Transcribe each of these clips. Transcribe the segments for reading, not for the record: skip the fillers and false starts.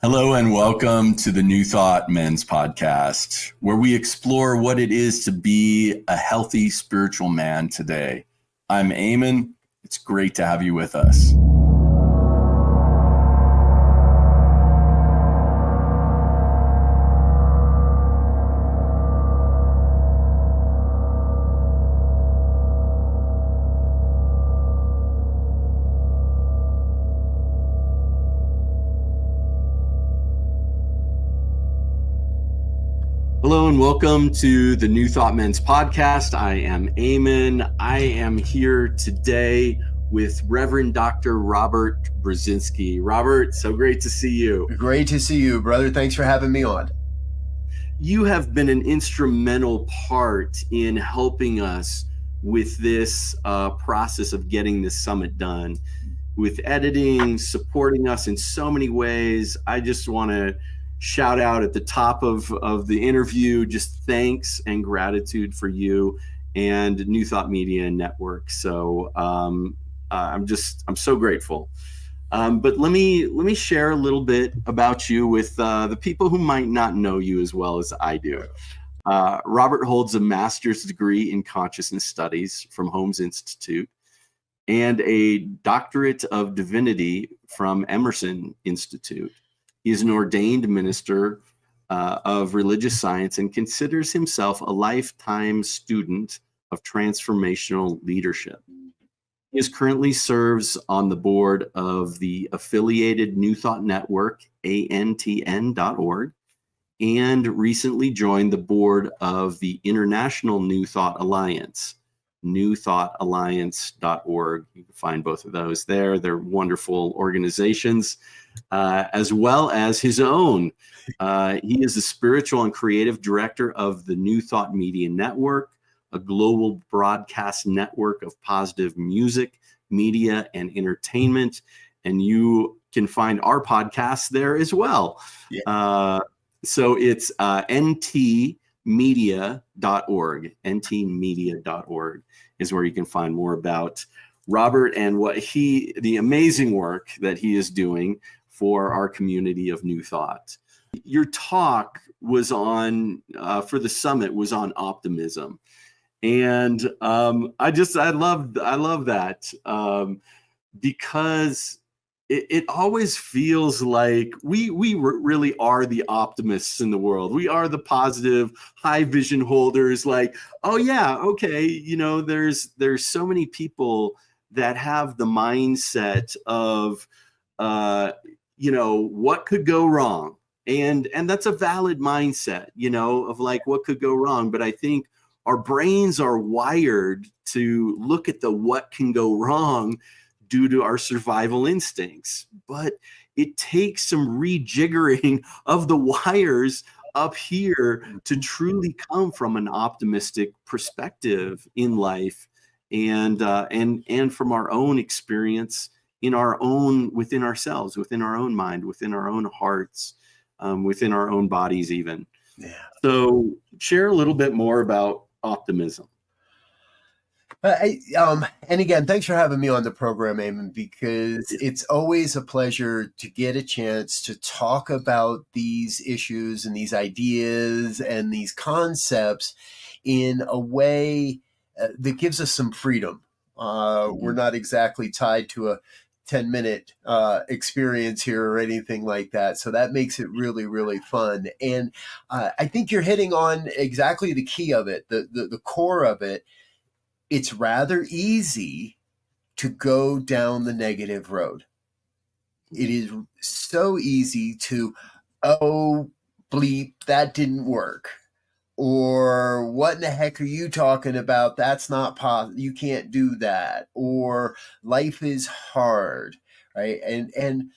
Hello and welcome to the New Thought Men's Podcast, where we explore what it is to be a healthy spiritual man today. I'm Eamon. It's great to have you with us. Hello and welcome to the New Thought Men's Podcast. I am Eamon. I am here today with Reverend Dr. Robert Brzezinski. Robert, so great to see you. Great to see you, brother. Thanks for having me on. You have been an instrumental part in helping us with this process of getting this summit done, with editing, supporting us in so many ways. I just want to shout out at the top of the interview, just thanks and gratitude for you and New Thought Media Network. So I'm so grateful. But let me share a little bit about you with the people who might not know you as well as I do. Robert holds a master's degree in consciousness studies from Holmes Institute and a doctorate of divinity from Emerson Institute. He is an ordained minister of religious science and considers himself a lifetime student of transformational leadership. He currently serves on the board of the affiliated New Thought Network, ANTN.org, and recently joined the board of the International New Thought Alliance, newthoughtalliance.org. You can find both of those there. They're wonderful organizations, as well as his own. He is the spiritual and creative director of the New Thought Media Network, a global broadcast network of positive music, media, and entertainment. And you can find our podcast there as well. Yeah. So it's ntmedia.org. ntmedia.org is where you can find more about Robert and the amazing work that he is doing for our community of New Thought. Your talk was on, for the summit, was on optimism. And I love that because it always feels like we really are the optimists in the world. We are the positive, high vision holders. Like, oh yeah, okay, there's so many people that have the mindset of what could go wrong, and that's a valid mindset, of like what could go wrong. But I think our brains are wired to look at the what can go wrong due to our survival instincts. But it takes some rejiggering of the wires up here to truly come from an optimistic perspective in life, and from our own experience within ourselves, within our own mind, within our own hearts, within our own bodies even. Yeah. So share a little bit more about optimism. And again, thanks for having me on the program, Eamon, because it's always a pleasure to get a chance to talk about these issues and these ideas and these concepts in a way that gives us some freedom. We're not exactly tied to a 10-minute experience here or anything like that. So that makes it really, really fun. And I think you're hitting on exactly the key of it, the core of it. It's rather easy to go down the negative road. It is so easy to, oh, bleep, that didn't work. Or what in the heck are you talking about? That's not possible. You can't do that. Or life is hard, right? And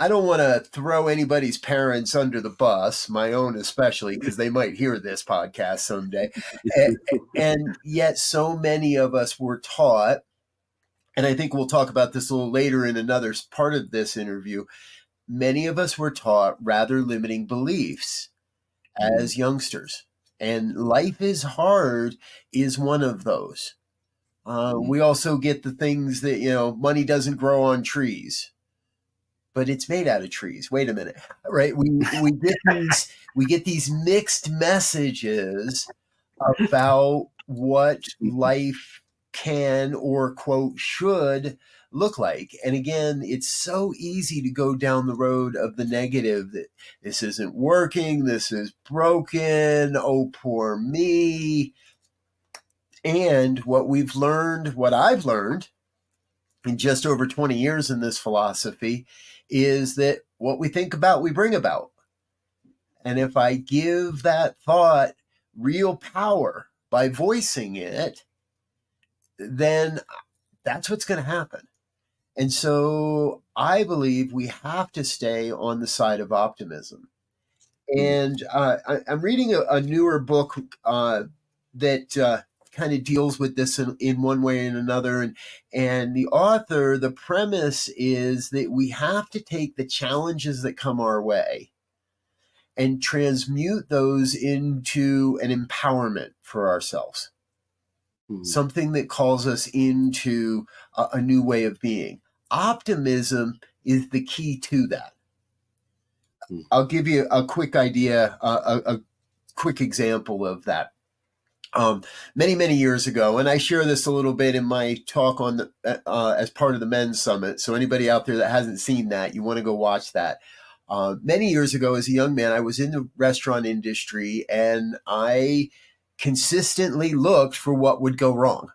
I don't want to throw anybody's parents under the bus, my own especially, because they might hear this podcast someday. And yet so many of us were taught, and I think we'll talk about this a little later in another part of this interview, many of us were taught rather limiting beliefs as youngsters. And life is hard is one of those. We also get the things that, money doesn't grow on trees. but it's made out of trees. Wait a minute, right? We get these mixed messages about what life can or quote should look like. And again, it's so easy to go down the road of the negative, that this isn't working, this is broken, oh poor me. And what I've learned in just over 20 years in this philosophy is that what we think about, we bring about. And if I give that thought real power by voicing it, then that's what's going to happen. And so I believe we have to stay on the side of optimism. And I'm reading a newer book that kind of deals with this in one way and another. And the author, the premise is that we have to take the challenges that come our way and transmute those into an empowerment for ourselves, something that calls us into a new way of being. Optimism is the key to that. I'll give you a quick idea, a quick example of that. Many years ago, and I share this a little bit in my talk on the, as part of the Men's Summit. So anybody out there that hasn't seen that, you want to go watch that. Many years ago, as a young man, I was in the restaurant industry, and I consistently looked for what would go wrong.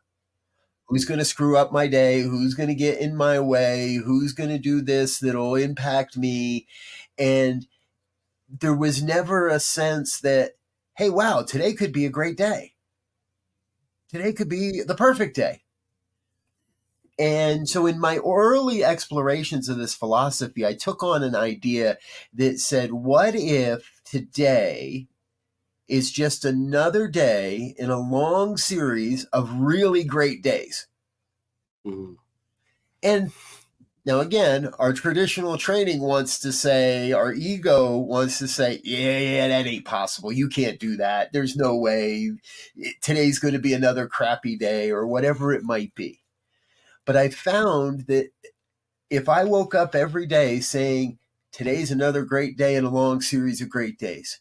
Who's going to screw up my day? Who's going to get in my way? Who's going to do this that'll impact me? And there was never a sense that, hey, wow, today could be a great day. Today could be the perfect day. And so in my early explorations of this philosophy, I took on an idea that said, what if today is just another day in a long series of really great days? And now, again, our traditional training wants to say, our ego wants to say, yeah, that ain't possible. You can't do that. There's no way. Today's going to be another crappy day, or whatever it might be. But I found that if I woke up every day saying, today's another great day in a long series of great days,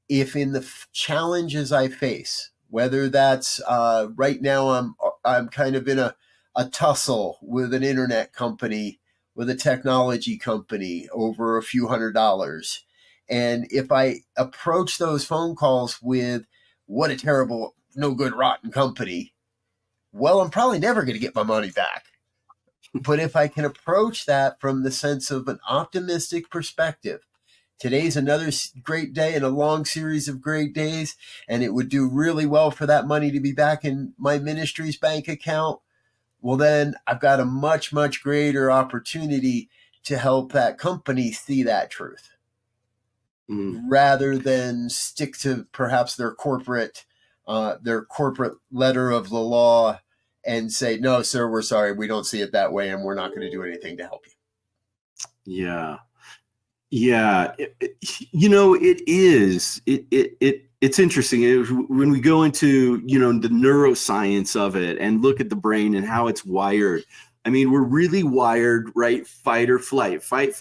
if in the challenges I face, whether that's right now I'm kind of in a tussle with an internet company, with a technology company over a few $100s. And if I approach those phone calls with, what a terrible, no good, rotten company, well, I'm probably never going to get my money back. But if I can approach that from the sense of an optimistic perspective, today's another great day in a long series of great days, and it would do really well for that money to be back in my ministry's bank account, well, then I've got a much greater opportunity to help that company see that truth, rather than stick to perhaps their corporate letter of the law and say, no, sir, we're sorry, we don't see it that way, and we're not going to do anything to help you. Yeah. It's interesting when we go into, the neuroscience of it and look at the brain and how it's wired. I mean, we're really wired, right? Fight or flight, fight,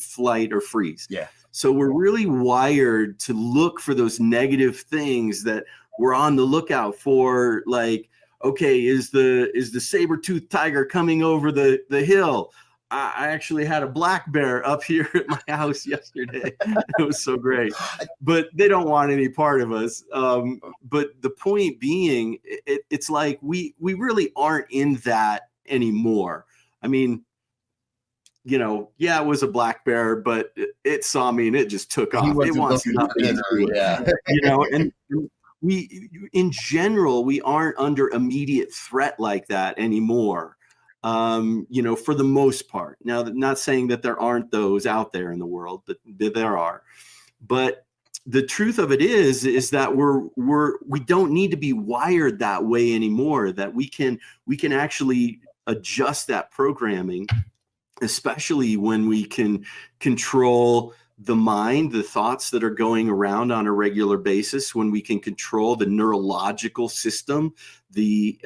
flight, or freeze. Yeah. So we're really wired to look for those negative things that we're on the lookout for. Like, okay, is the saber-toothed tiger coming over the hill? I actually had a black bear up here at my house yesterday. It was so great, but they don't want any part of us. But the point being, it's like we really aren't in that anymore. I mean, yeah, it was a black bear, but it saw me and it just took off. It wants nothing to do with it. And we, in general, we aren't under immediate threat like that anymore. For the most part. Now, not saying that there aren't those out there in the world, but there are. But the truth of it is that we don't need to be wired that way anymore. That we can actually adjust that programming, especially when we can control the mind, the thoughts that are going around on a regular basis, when we can control the neurological system, the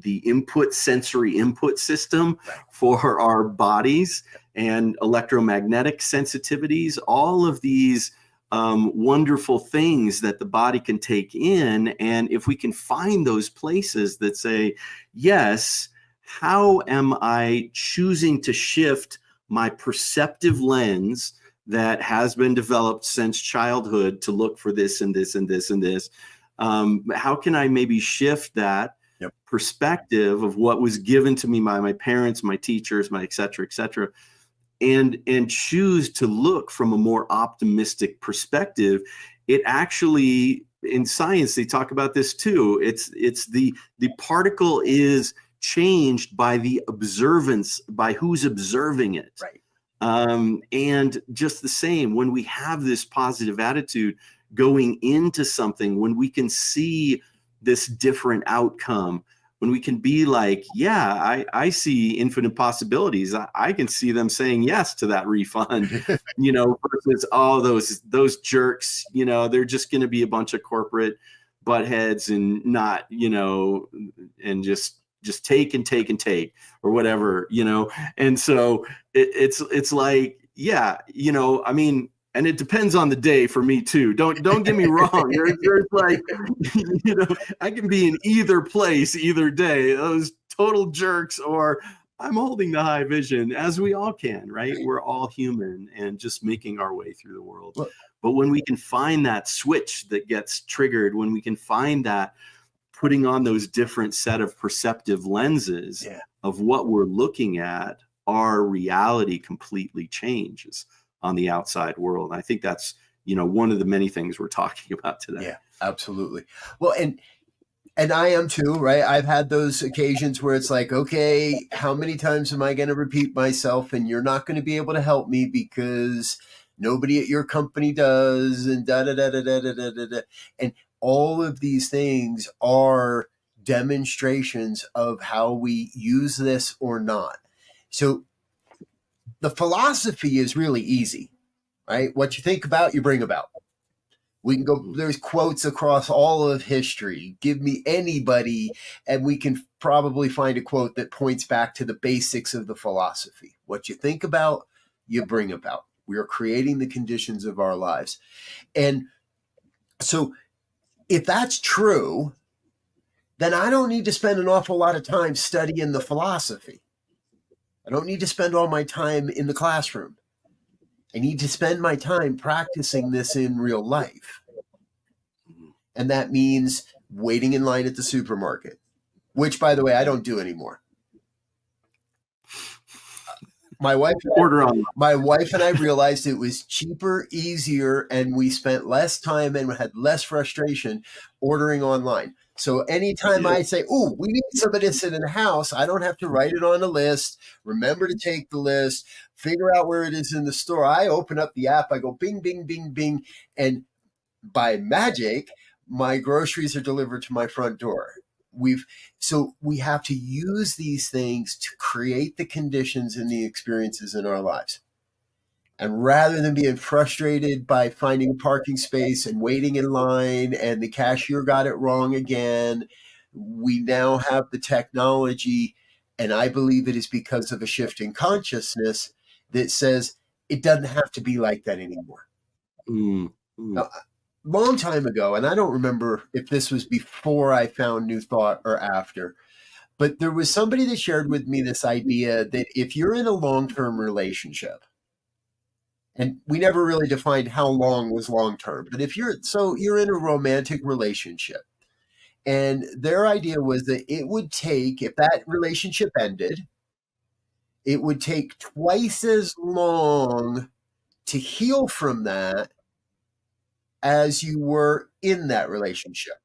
input sensory input system for our bodies, and electromagnetic sensitivities, all of these wonderful things that the body can take in. And if we can find those places that say, yes, how am I choosing to shift my perceptive lens that has been developed since childhood to look for this and this and this and this? How can I maybe shift that perspective of what was given to me by my parents, my teachers, my et cetera, and choose to look from a more optimistic perspective? It actually, in science, they talk about this too. It's the particle is changed by the observance, by who's observing it. Right. And just the same, when we have this positive attitude going into something, when we can see this different outcome, when we can be like, yeah, I see infinite possibilities. I can see them saying yes to that refund, versus, oh, those jerks, they're just going to be a bunch of corporate buttheads and not, and just take and take and take or whatever, And so it's like, yeah, I mean, and it depends on the day for me too. Don't get me wrong. There's like, I can be in either place, either day, those total jerks, or I'm holding the high vision, as we all can, right? We're all human and just making our way through the world. Well, but when we can find that switch that gets triggered, when we can find that putting on those different set of perceptive lenses of what we're looking at, our reality completely changes on the outside world. I think that's, one of the many things we're talking about today. Yeah, absolutely. Well, and I am too, right? I've had those occasions where it's like, okay, how many times am I going to repeat myself? And you're not going to be able to help me because nobody at your company does, and da da da da da da da da. And all of these things are demonstrations of how we use this or not. So the philosophy is really easy, right? What you think about, you bring about. We can go, there's quotes across all of history. Give me anybody, and we can probably find a quote that points back to the basics of the philosophy. What you think about, you bring about. We are creating the conditions of our lives. And so if that's true, then I don't need to spend an awful lot of time studying the philosophy. I don't need to spend all my time in the classroom. I need to spend my time practicing this in real life. And that means waiting in line at the supermarket, which, by the way, I don't do anymore. My wife and I realized it was cheaper, easier, and we spent less time and had less frustration ordering online. So anytime I say, oh, we need somebody to sit in the house, I don't have to write it on a list, remember to take the list, figure out where it is in the store. I open up the app, I go bing, bing, bing, bing, and by magic, my groceries are delivered to my front door. So we have to use these things to create the conditions and the experiences in our lives. And rather than being frustrated by finding a parking space and waiting in line and the cashier got it wrong again, we now have the technology, and I believe it is because of a shift in consciousness that says it doesn't have to be like that anymore. Now, long time ago, and I don't remember if this was before I found New Thought or after, but there was somebody that shared with me this idea that if you're in a long-term relationship, and we never really defined how long was long-term, but if you're in a romantic relationship, and their idea was that it would take, if that relationship ended, it would take twice as long to heal from that as you were in that relationship.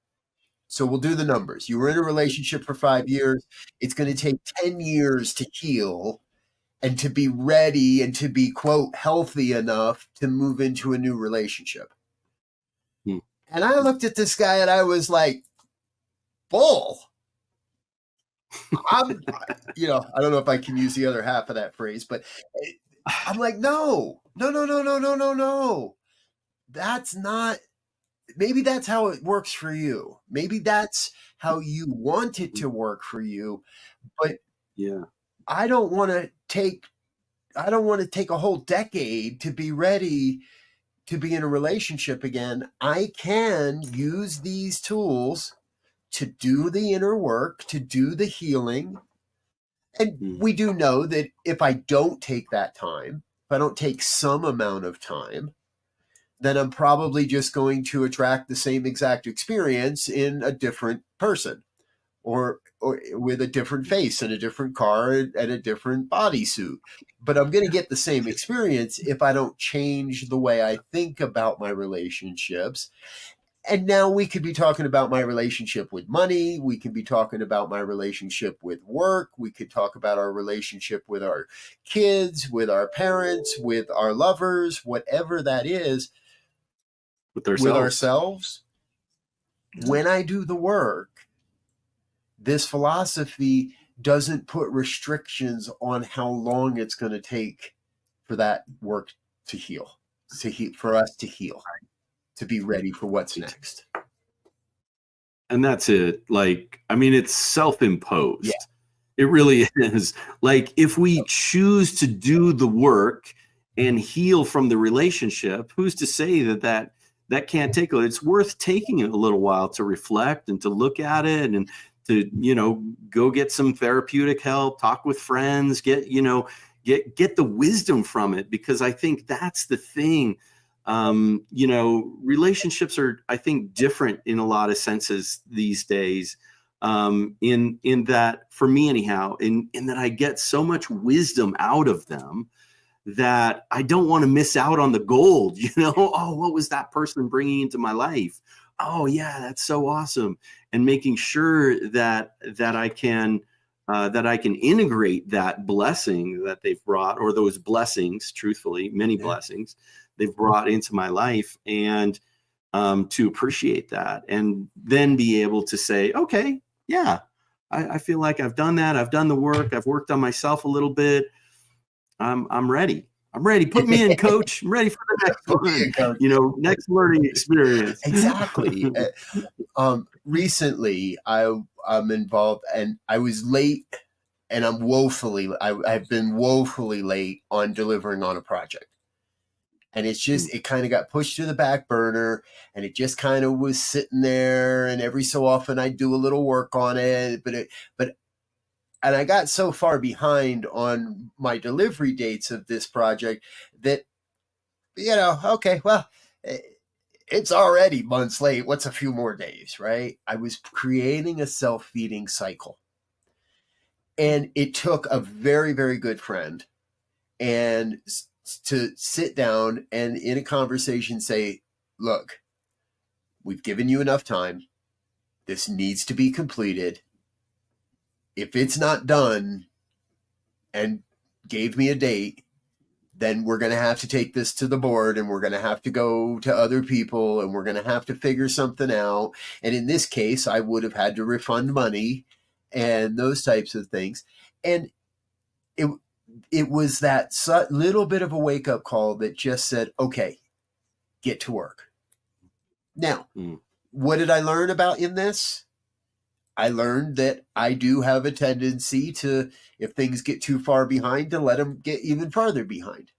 So we'll do the numbers. You were in a relationship for 5 years. It's going to take 10 years to heal and to be ready and to be, quote, healthy enough to move into a new relationship. And I looked at this guy and I was like, bull. I don't know if I can use the other half of that phrase, but I'm like, no, no, no, no, no, no, no, no. That's not, maybe that's how it works for you. Maybe that's how you want it to work for you. But Yeah. I don't want to take, I don't want to take a whole decade to be ready to be in a relationship again. I can use these tools to do the inner work, to do the healing. And Mm. we do know that if I don't take that time, if I don't take some amount of time, then I'm probably just going to attract the same exact experience in a different person, or with a different face and a different car and a different bodysuit. But I'm going to get the same experience if I don't change the way I think about my relationships. And now we could be talking about my relationship with money. We could be talking about my relationship with work. We could talk about our relationship with our kids, with our parents, with our lovers, whatever that is, With with ourselves. ourselves. Yeah. When I do the work, this philosophy doesn't put restrictions on how long it's going to take for that work to heal, for us to heal, to be ready for what's next. And that's it. Like, I mean, it's Yeah. self-imposed. It really is. Like, if we choose to do the work and heal from the relationship, who's to say that can't take it? It's worth taking a little while to reflect and to look at it, and to, go get some therapeutic help, talk with friends, get the wisdom from it, because I think that's the thing. Relationships are, I think, different in a lot of senses these days. In that, for me anyhow, in that I get so much wisdom out of them that I don't want to miss out on the gold. Oh, what was that person bringing into my life? Oh yeah, that's so awesome. And making sure that I can integrate that blessing that they've brought, or those blessings, truthfully, many blessings they've brought into my life, and to appreciate that, and then be able to say, okay, yeah, I feel like I've done that. I've done the work. I've worked on myself a little bit. I'm ready. I'm ready. Put me in, coach. I'm ready for the next one. Next learning experience. Exactly. Recently, I'm involved, and I was late, and I've been woefully late on delivering on a project. And it's just, it kind of got pushed to the back burner, and it just kind of was sitting there. And every so often I do a little work on it, and I got so far behind on my delivery dates of this project that, okay, well, it's already months late. What's a few more days, right? I was creating a self-feeding cycle. And it took a very, very good friend and to sit down and in a conversation say, look, we've given you enough time. This needs to be completed. If it's not done, and gave me a date, then we're going to have to take this to the board, and we're going to have to go to other people, and we're going to have to figure something out. And in this case, I would have had to refund money and those types of things. And it, it was that little bit of a wake up call that just said, okay, get to work. Now, what did I learn about in this? I learned that I do have a tendency to, if things get too far behind, to let them get even farther behind.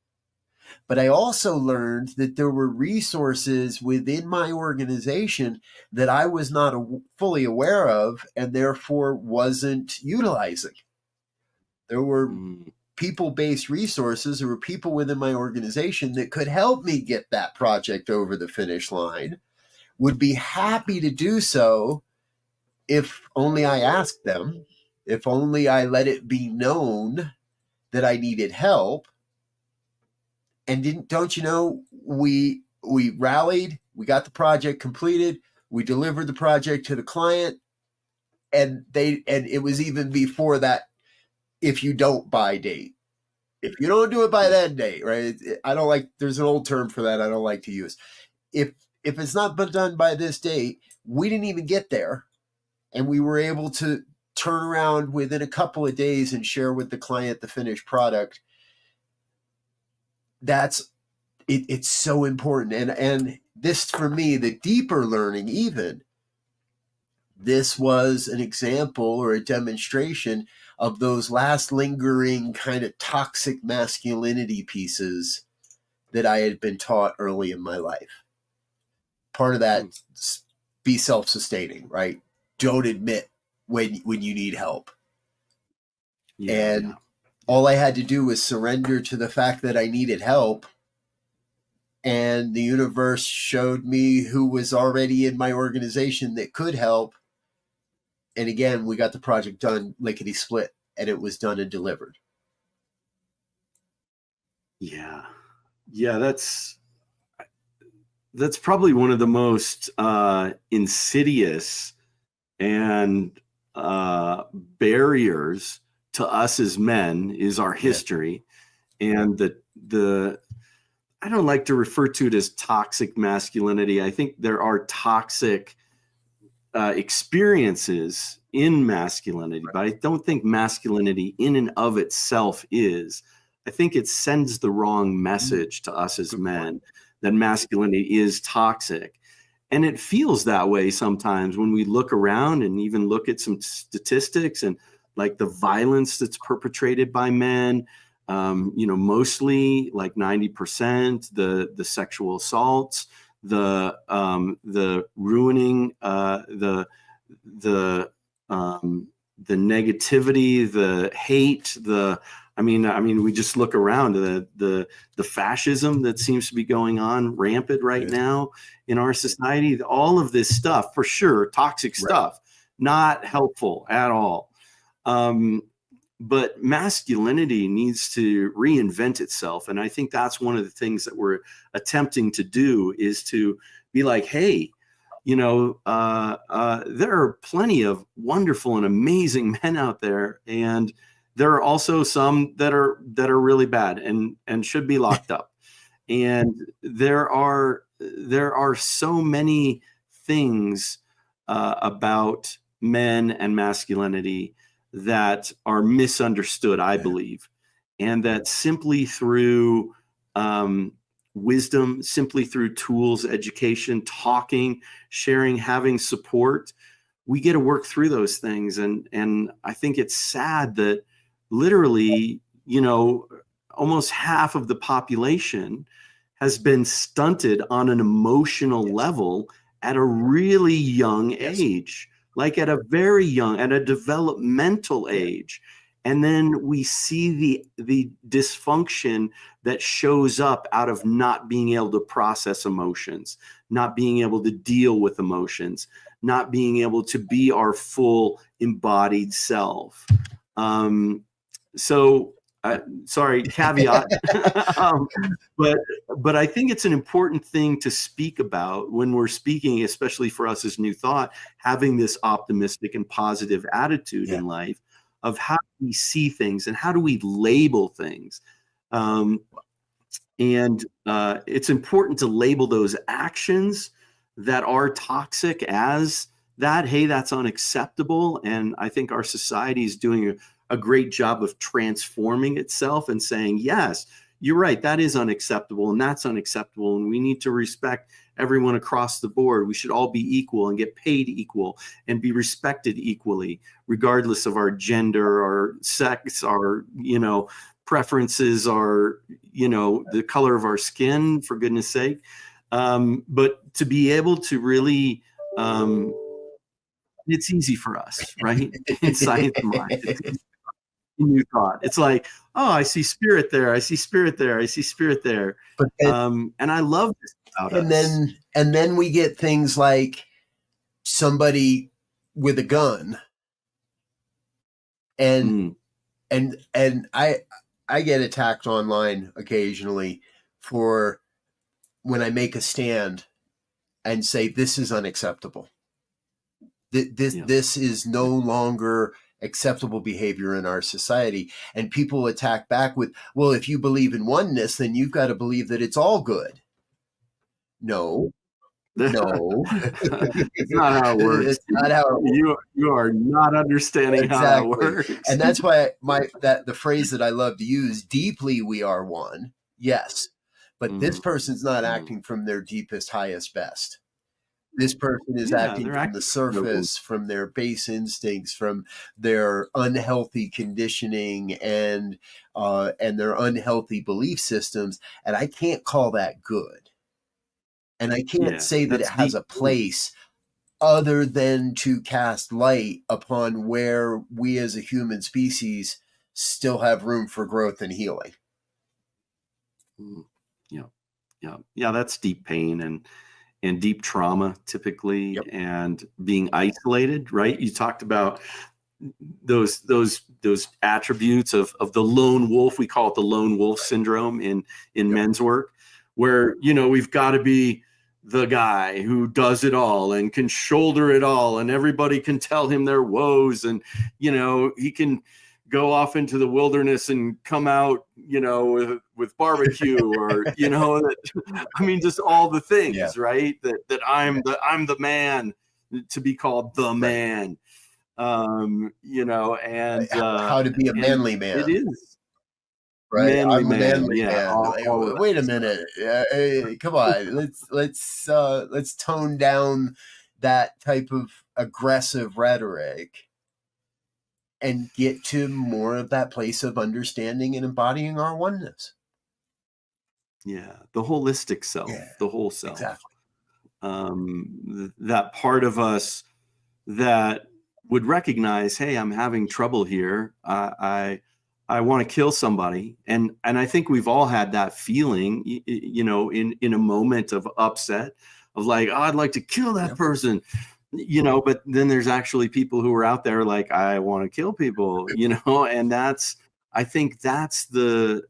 But I also learned that there were resources within my organization that I was not fully aware of, and therefore wasn't utilizing. There were people-based resources. There were people within my organization that could help me get that project over the finish line, would be happy to do so if only I asked them, if only I let it be known that I needed help. And don't you know, we rallied, we got the project completed, we delivered the project to the client, and it was even before that if you don't buy date. If you don't do it by that date, right? I don't like, there's an old term for that I don't like to use. If it's not been done by this date, we didn't even get there. And we were able to turn around within a couple of days and share with the client the finished product. that's it's so important. And this, for me, the deeper learning, even this was an example or a demonstration of those last lingering kind of toxic masculinity pieces that I had been taught early in my life. Part of that, be self-sustaining, right? Don't admit when you need help. And all I had to do was surrender to the fact that I needed help. And the universe showed me who was already in my organization that could help. And again, we got the project done lickety split, and it was done and delivered. Yeah. That's probably one of the most insidious and barriers to us as men is our history. And the I don't like to refer to it as toxic masculinity. I think there are toxic experiences in masculinity, but I don't think masculinity in and of itself is. I think it sends the wrong message to us as men that masculinity is toxic. And it feels that way sometimes when we look around and even look at some statistics and like the violence that's perpetrated by men. Mostly like 90%, the sexual assaults, the ruining, the negativity, the hate, I mean, we just look around the fascism that seems to be going on rampant right now in our society. All of this stuff, for sure, toxic stuff, not helpful at all. But masculinity needs to reinvent itself. And I think that's one of the things that we're attempting to do, is to be like, hey, there are plenty of wonderful and amazing men out there. And there are also some that are really bad and should be locked up. And there are so many things about men and masculinity that are misunderstood, I believe, and that simply through wisdom, simply through tools, education, talking, sharing, having support, we get to work through those things. And I think it's sad that literally, almost half of the population has been stunted on an emotional level at a really young age. Like at a very young, at a developmental age. And then we see the dysfunction that shows up out of not being able to process emotions, not being able to deal with emotions, not being able to be our full embodied self. Sorry, caveat. But I think it's an important thing to speak about when we're speaking, especially for us as New Thought, having this optimistic and positive attitude in life of how we see things and how do we label things. It's important to label those actions that are toxic as that, hey, that's unacceptable. And I think our society is doing a great job of transforming itself and saying, yes, you're right, that is unacceptable and that's unacceptable. And we need to respect everyone across the board. We should all be equal and get paid equal and be respected equally, regardless of our gender, our sex, our, preferences, our, the color of our skin, for goodness sake. But to be able to really, it's easy for us, right? In science mind. New Thought. It's like, oh, I see spirit there. I see spirit there. I see spirit there. But and I love this about us. And then we get things like somebody with a gun, and I get attacked online occasionally for when I make a stand and say this is unacceptable. This is no longer acceptable behavior in our society. And people attack back with, well, if you believe in oneness, then you've got to believe that it's all good. No. It's not how it works. It's not how it works. You are not understanding how that works. And that's why the phrase that I love to use, deeply we are one. Yes. but this Mm, person's not mm. acting from their deepest, highest, best. This person is Yeah, acting they're from the acting from their wound. surface, from their base instincts, from their unhealthy conditioning and their unhealthy belief systems, and I can't call that good. And I can't Yeah, say that it that's has deep. a place other than to cast light upon where we as a human species still have room for growth and healing. Mm, yeah, yeah, yeah. That's deep pain and deep trauma typically, Yep. and being isolated. Right? You talked about those attributes of the lone wolf. We call it the lone wolf syndrome in Yep. men's work, where we've got to be the guy who does it all and can shoulder it all, and everybody can tell him their woes, and he can go off into the wilderness and come out with barbecue, or I mean, just all the Yeah. things, right? That I'm the man, to be called the Right. man. And How to be a and manly it man. is Right, manly I'm a man, manly yeah, man. all of Wait that a stuff. minute, come on, let's tone down that type of aggressive rhetoric and get to more of that place of understanding and embodying our oneness. Yeah, the holistic Yeah, self, the whole self. exactly. That part of us that would recognize, hey, I'm having trouble here. I want to kill somebody, and I think we've all had that feeling, in a moment of upset, of like, oh, I'd like to kill that Yep. person, But then there's actually people who are out there like, I want to kill people, and I think that's the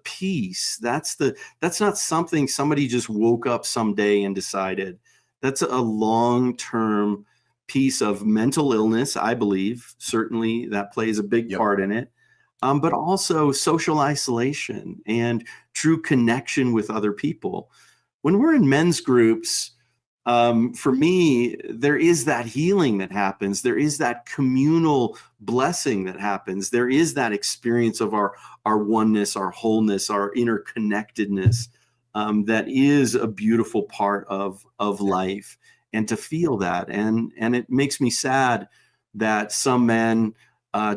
piece. That's not something somebody just woke up someday and decided. That's a long-term piece of mental illness, I believe. Certainly that plays a big Yep. part in it. But also social isolation and true connection with other people. When we're in men's groups, for me, there is that healing that happens. There is that communal blessing that happens. There is that experience of our oneness, our wholeness, our interconnectedness. That is a beautiful part of life, and to feel that, and it makes me sad that some men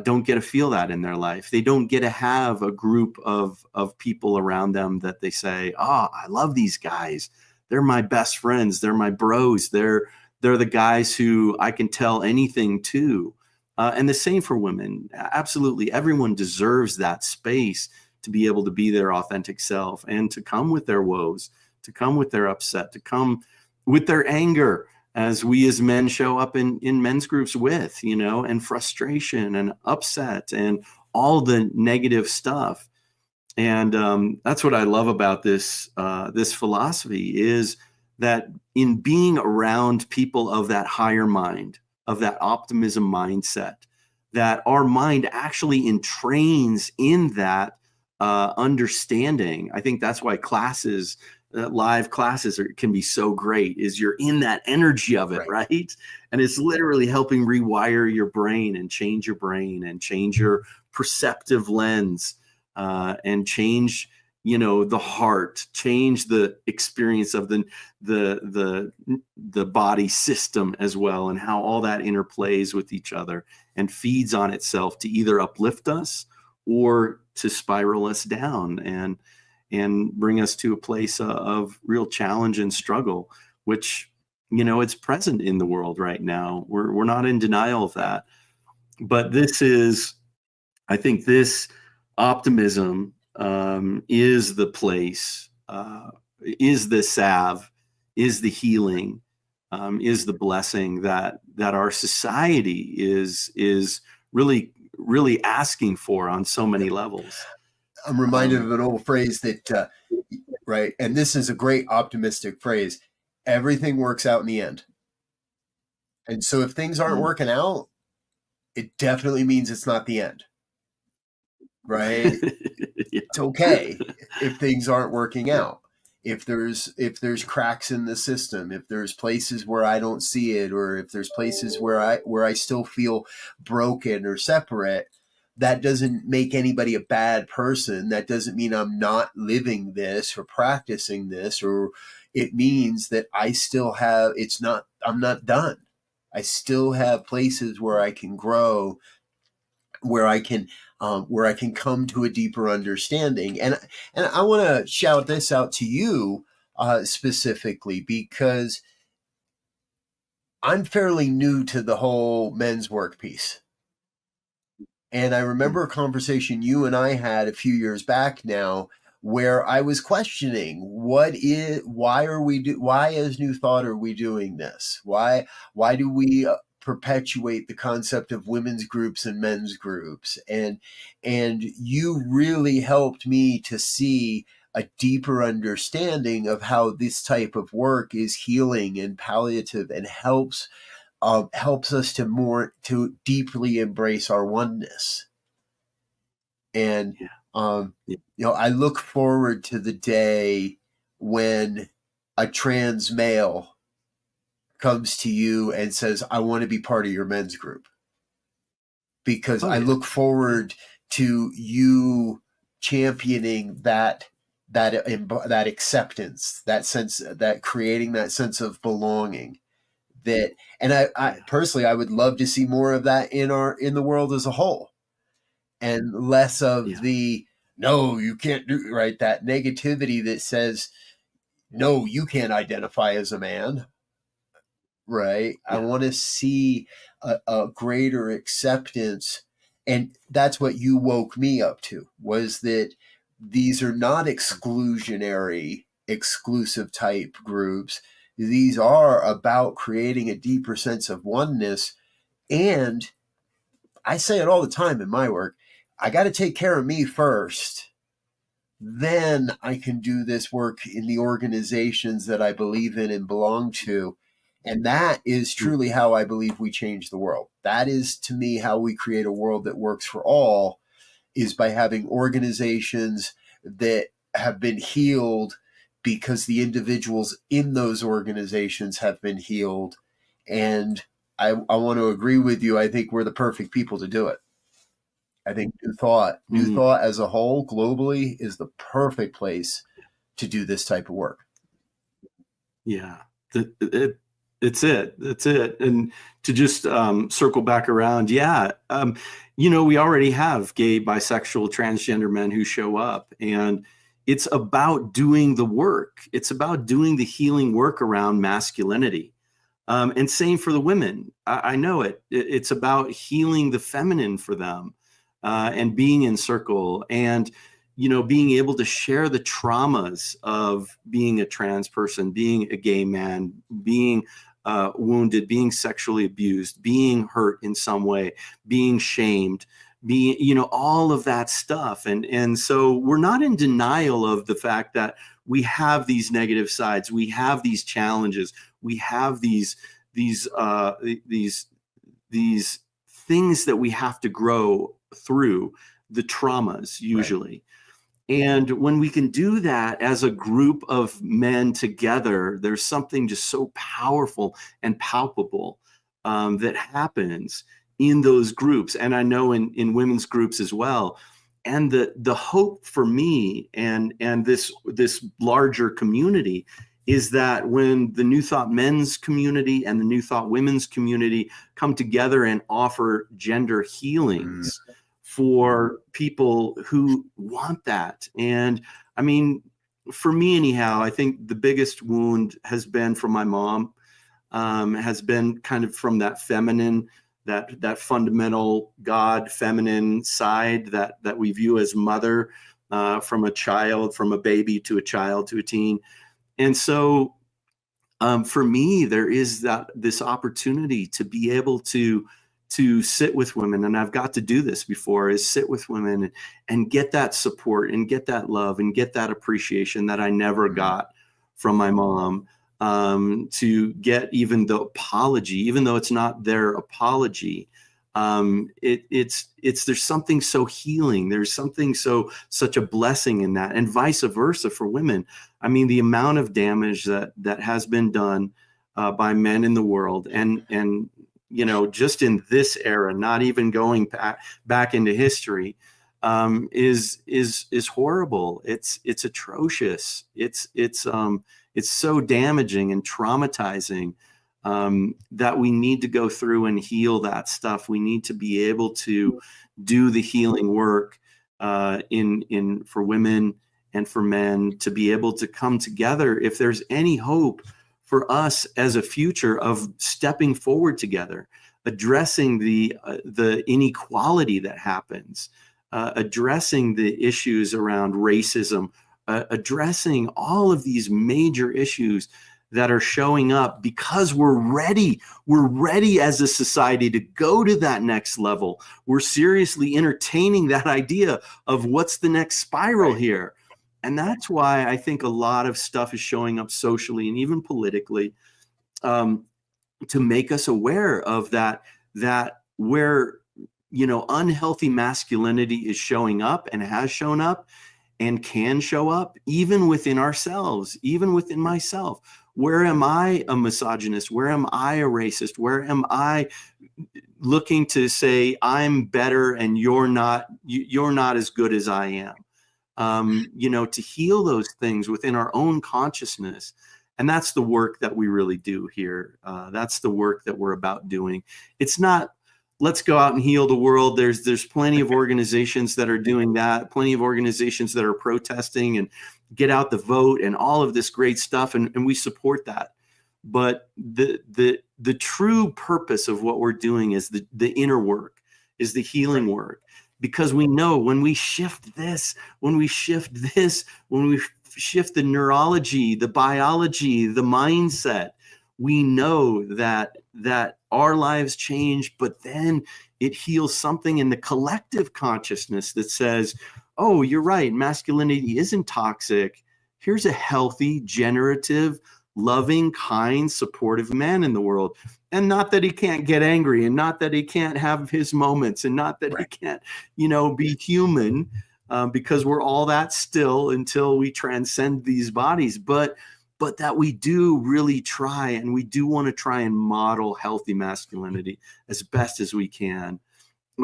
don't get to feel that in their life. They don't get to have a group of people around them that they say, "Oh, I love these guys. They're my best friends. They're my bros. They're the guys who I can tell anything to." And the same for women. Absolutely, everyone deserves that space to be able to be their authentic self and to come with their woes, to come with their upset, to come with their anger, as we as men show up in men's groups with, and frustration and upset and all the negative stuff. And that's what I love about this philosophy, is that in being around people of that higher mind, of that optimism mindset, that our mind actually entrains in that understanding. I think that's why classes, live classes, can be so great. Is you're in that energy of it, Right. right? And it's literally helping rewire your brain and change your perceptive lens, and change the heart, change the experience of the body system as well, and how all that interplays with each other and feeds on itself to either uplift us or to spiral us down, and bring us to a place of real challenge and struggle, which it's present in the world right now. We're not in denial of that, but I think this optimism is the place, is the salve, is the healing, is the blessing that our society is really asking for on so many levels. I'm reminded Um, of an old phrase that, right, and this is a great optimistic phrase: everything works out in the end. And so if things aren't mm. working out, it definitely means it's not the end, right? Yeah. It's okay if things aren't working out. If there's cracks in the system, if there's places where I don't see it, or if there's places where I still feel broken or separate, that doesn't make anybody a bad person. That doesn't mean I'm not living this or practicing this, or it means that I still have, I'm not done. I still have places where I can grow, where I can come to a deeper understanding. And I want to shout this out to you specifically, because I'm fairly new to the whole men's work piece. And I remember a conversation you and I had a few years back now, where I was questioning why as New Thought are we doing this? Why do we perpetuate the concept of women's groups and men's groups? And you really helped me to see a deeper understanding of how this type of work is healing and palliative, and helps us to deeply embrace our oneness. And I look forward to the day when a trans male comes to you and says, I want to be part of your men's group, because I look forward to you championing that acceptance, that sense, that creating that sense of belonging. And I personally, I would love to see more of that in the world as a whole, and less of the, no, you can't do right, that negativity that says, no, you can't identify as a man, right? I want to see a greater acceptance. And that's what you woke me up to, was that these are not exclusionary, exclusive type groups. These are about creating a deeper sense of oneness. And I say it all the time in my work, I got to take care of me first. Then I can do this work in the organizations that I believe in and belong to. And that is truly how I believe we change the world. That is, to me, how we create a world that works for all, is by having organizations that have been healed because the individuals in those organizations have been healed. And I want to agree with you. I think we're the perfect people to do it. I think New Thought as a whole, globally, is the perfect place to do this type of work. Yeah, it's it. And to just circle back around, we already have gay, bisexual, transgender men who show up, and it's about doing the work. It's about doing the healing work around masculinity. And same for the women. I know it. It's about healing the feminine for them, and being in circle, and being able to share the traumas of being a trans person, being a gay man, being wounded, being sexually abused, being hurt in some way, being shamed, being, all of that stuff. And so we're not in denial of the fact that we have these negative sides, we have these challenges, we have these things that we have to grow through, the traumas usually. Right. And when we can do that as a group of men together, there's something just so powerful and palpable that happens in those groups. And I know in women's groups as well. And the hope for me and this larger community is that when the New Thought men's community and the New Thought women's community come together and offer gender healings for people who want that. And I mean, for me anyhow, I think the biggest wound has been from my mom, has been kind of from that feminine, that fundamental God feminine side that we view as mother, from a child, from a baby to a child to a teen. And so for me, there is this opportunity to be able to sit with women, and I've got to do this before, is sit with women and get that support and get that love and get that appreciation that I never got from my mom, to get even the apology, even though it's not their apology. There's something so healing. There's something such a blessing in that, and vice versa for women. I mean, the amount of damage that has been done by men in the world, and just in this era, not even going back into history, is horrible. It's atrocious. It's so damaging and traumatizing, that we need to go through and heal that stuff. We need to be able to do the healing work, in for women and for men, to be able to come together if there's any hope for us as a future of stepping forward together, addressing the inequality that happens, addressing the issues around racism, addressing all of these major issues that are showing up, because we're ready. We're ready as a society to go to that next level. We're seriously entertaining that idea of what's the next spiral here. And that's why I think a lot of stuff is showing up socially and even politically, to make us aware of that where, unhealthy masculinity is showing up and has shown up and can show up even within ourselves, even within myself. Where am I a misogynist? Where am I a racist? Where am I looking to say I'm better and you're not as good as I am? To heal those things within our own consciousness. And that's the work that we really do here. That's the work that we're about doing. It's not, let's go out and heal the world. There's plenty of organizations that are doing that, plenty of organizations that are protesting and get out the vote and all of this great stuff. And we support that. But the true purpose of what we're doing is the inner work, is the healing work. Because we know when we shift this, when we shift the neurology, the biology, the mindset, we know that our lives change, but then it heals something in the collective consciousness that says, oh, you're right, masculinity isn't toxic. Here's a healthy, generative, loving, kind, supportive man in the world. And not that he can't get angry, and not that he can't have his moments, and not that he can't, be human, because we're all that still until we transcend these bodies. But that we do really try, and we do want to try and model healthy masculinity as best as we can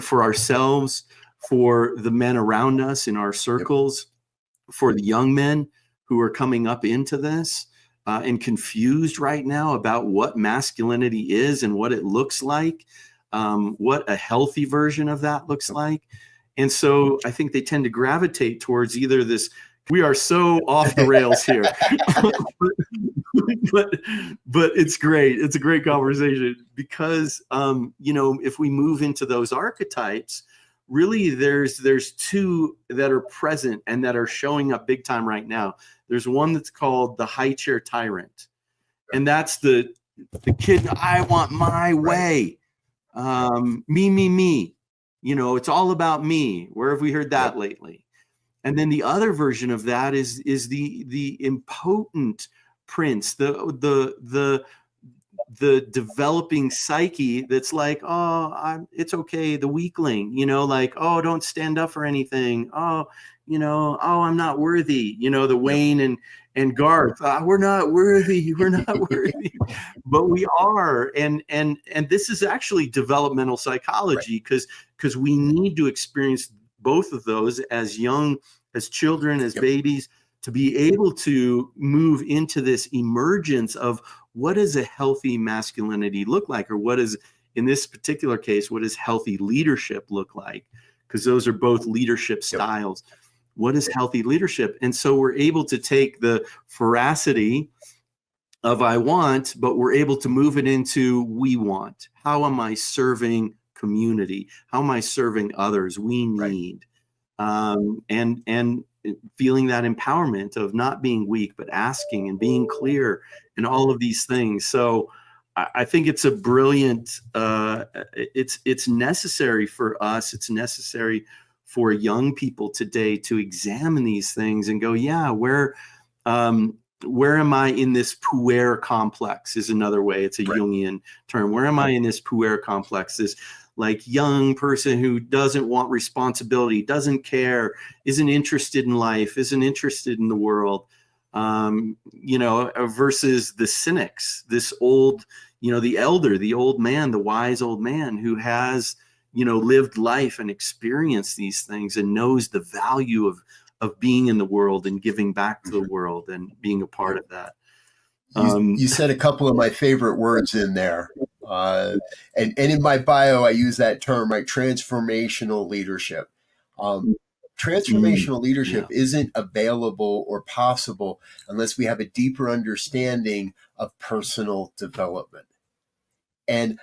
for ourselves, for the men around us in our circles, for the young men who are coming up into this. And confused right now about what masculinity is and what it looks like, what a healthy version of that looks like. And so I think they tend to gravitate towards either this, we are so off the rails here, but it's great. It's a great conversation because, if we move into those archetypes, really there's two that are present and that are showing up big time right now. There's one that's called the high chair tyrant. And that's the kid, I want my way. Me. It's all about me. Where have we heard that lately? And then the other version of that is the impotent prince, the developing psyche that's like, oh, it's okay, the weakling, like, oh, don't stand up for anything. Oh, I'm not worthy. The Wayne and Garth, we're not worthy. We're not worthy, but we are. And this is actually developmental psychology, because we need to experience both of those as children, as babies, to be able to move into this emergence of what does a healthy masculinity look like, or what is, in this particular case, what does healthy leadership look like? Because those are both leadership styles. What is healthy leadership? And so we're able to take the veracity of I want, but we're able to move it into we want. How am I serving community? How am I serving others? We need. And feeling that empowerment of not being weak, but asking and being clear and all of these things. So I think it's a brilliant, it's necessary for us. It's necessary for young people today to examine these things and go, yeah, where am I in this puer complex is another way. It's a Jungian term. Where am I in this puer complex? This like young person who doesn't want responsibility, doesn't care, isn't interested in life, isn't interested in the world. versus the cynics, this old, the elder, the old man, the wise old man who has, lived life and experienced these things and knows the value of being in the world and giving back to the world and being a part of that. You said a couple of my favorite words in there. And in my bio, I use that term, right? Transformational leadership. Transformational leadership isn't available or possible unless we have a deeper understanding of personal development. And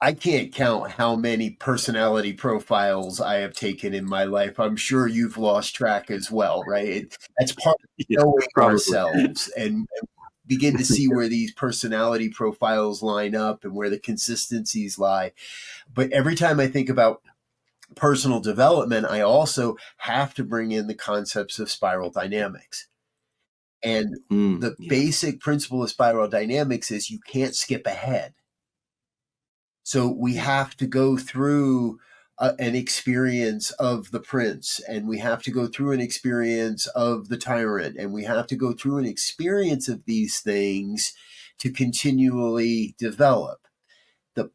I can't count how many personality profiles I have taken in my life. I'm sure you've lost track as well, right? That's part of knowing ourselves and begin to see where these personality profiles line up and where the consistencies lie. But every time I think about personal development, I also have to bring in the concepts of spiral dynamics. And the basic principle of spiral dynamics is you can't skip ahead. So we have to go through an experience of the prince, and we have to go through an experience of the tyrant, and we have to go through an experience of these things to continually develop. The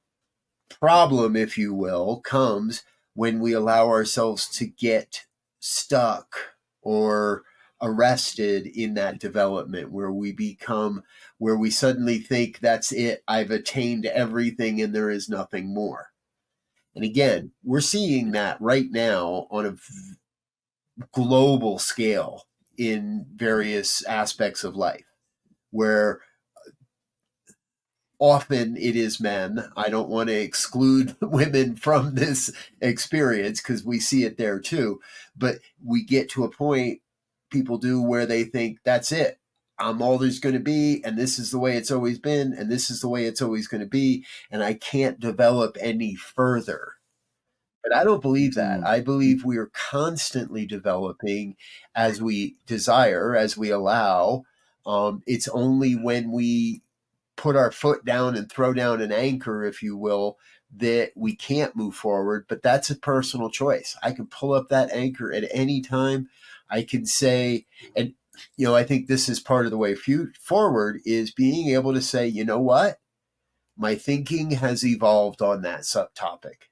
problem, if you will, comes when we allow ourselves to get stuck or arrested in that development, where we suddenly think that's it, I've attained everything and there is nothing more. And again, we're seeing that right now on a global scale in various aspects of life, where often it is men. I don't want to exclude women from this experience because we see it there too. But we get to a point, people do, where they think that's it. I'm all there's going to be, and this is the way it's always been, and this is the way it's always going to be, and I can't develop any further. But I don't believe that. I believe we are constantly developing as we desire, as we allow. It's only when we put our foot down and throw down an anchor, if you will, that we can't move forward. But that's a personal choice. I can pull up that anchor at any time. I can say, and I think this is part of the way forward, is being able to say, you know what? My thinking has evolved on that subtopic.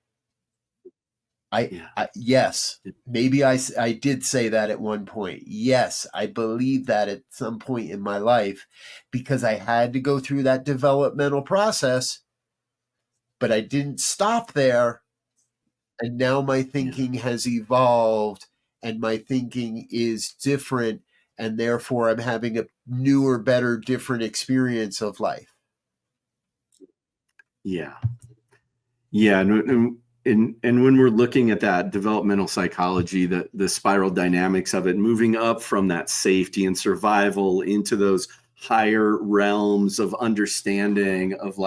Yes, maybe I did say that at one point. Yes, I believe that at some point in my life, because I had to go through that developmental process, but I didn't stop there. And now my thinking has evolved, and my thinking is different, and therefore I'm having a newer, better, different experience of life. Yeah. And when we're looking at that developmental psychology, the spiral dynamics of it, moving up from that safety and survival into those higher realms of understanding of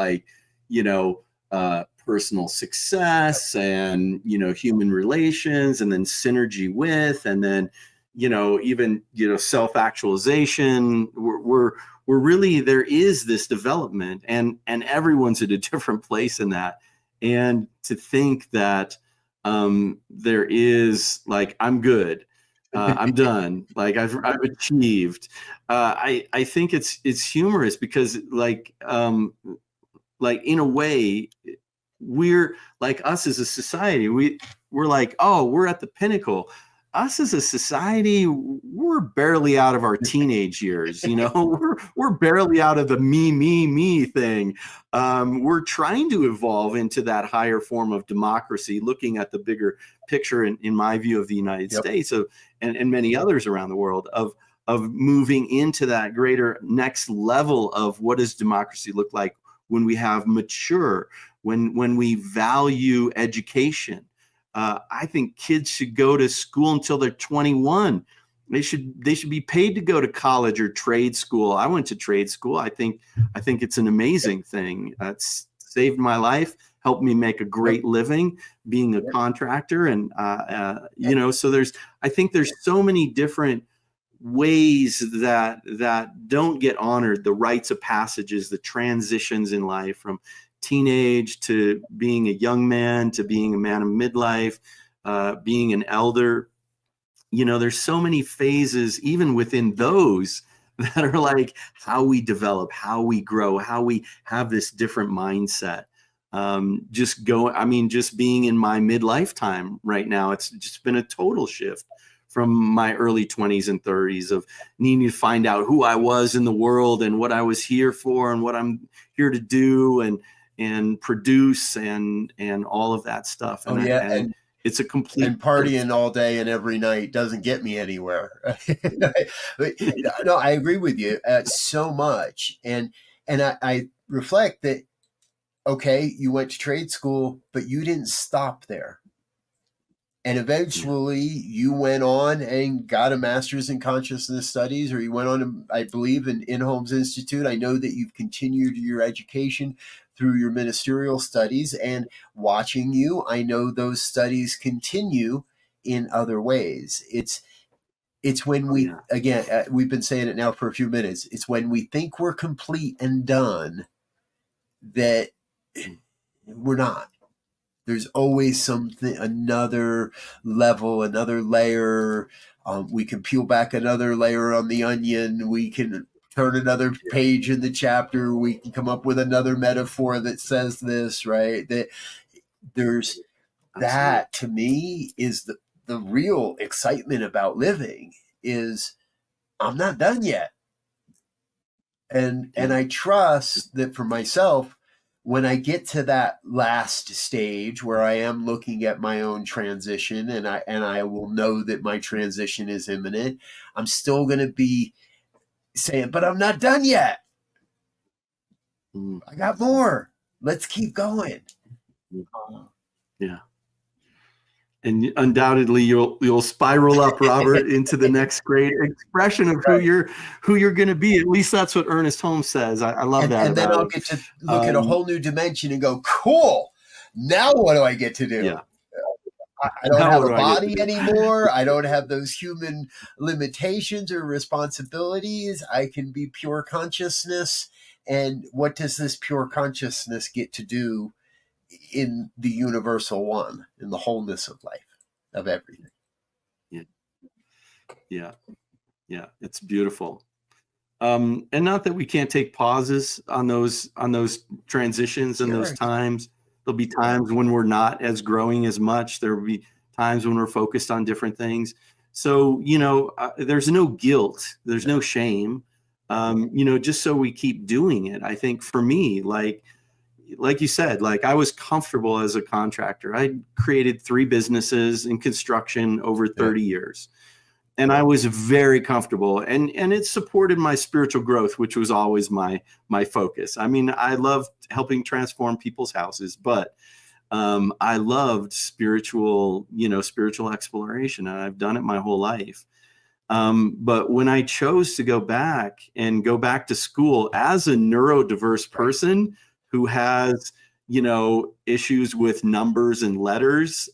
personal success and, human relations, and then synergy with, and then, even, self-actualization, we're really, there is this development, and everyone's at a different place in that. And to think that there is I'm good, I'm done, I've achieved. I think it's humorous because in a way, we're us as a society, we're we're at the pinnacle. Us as a society, we're barely out of our teenage years. We're barely out of the me thing. We're trying to evolve into that higher form of democracy, looking at the bigger picture, in my view, of the United States and many others around the world, of moving into that greater next level of what does democracy look like when we have mature, when we value education. I think kids should go to school until they're 21. They should be paid to go to college or trade school. I went to trade school. I think it's an amazing thing. It's saved my life, helped me make a great living being a contractor. And, so I think there's so many different ways that don't get honored, the rites of passages, the transitions in life from teenage to being a young man to being a man of midlife, being an elder. There's so many phases even within those that are like how we develop, how we grow, how we have this different mindset. Just being in my midlife time right now, it's just been a total shift from my early 20s and 30s of needing to find out who I was in the world and what I was here for and what I'm here to do and produce and all of that stuff. Oh yeah, and it's a complete and partying all day and every night doesn't get me anywhere. No, I agree with you so much, and I reflect that. Okay, you went to trade school, but you didn't stop there. And eventually you went on and got a master's in consciousness studies, or you went on, I believe, in In-Homes Institute. I know that you've continued your education through your ministerial studies, and watching you, I know those studies continue in other ways. It's when we, again, we've been saying it now for a few minutes. It's when we think we're complete and done that we're not. There's always something, another level, another layer. We can peel back another layer on the onion. We can turn another page in the chapter. We can come up with another metaphor that says this, right? That there's that, to me, is the real excitement about living is I'm not done yet. And I trust that for myself, when I get to that last stage where I am looking at my own transition, and I will know that my transition is imminent, I'm still going to be saying, but I'm not done yet. I got more. Let's keep going. Yeah. And undoubtedly you'll spiral up, Robert, into the next great expression of who you're going to be. At least that's what Ernest Holmes says. I love that. And then I'll get to look at a whole new dimension and go, cool. Now what do I get to do? Yeah. I don't have a body anymore. I don't have those human limitations or responsibilities. I can be pure consciousness. And what does this pure consciousness get to do in the universal one, in the wholeness of life, of everything? Yeah. It's beautiful. And not that we can't take pauses on those transitions and those times. There'll be times when we're not as growing as much. There will be times when we're focused on different things. So, there's no guilt. There's no shame, just so we keep doing it. I think for me, like you said, like I was comfortable as a contractor. I created 3 businesses in construction over 30 years. And I was very comfortable, and it supported my spiritual growth, which was always my focus. I mean, I loved helping transform people's houses, but I loved spiritual exploration, and I've done it my whole life. But when I chose to go back to school as a neurodiverse person who has, issues with numbers and letters,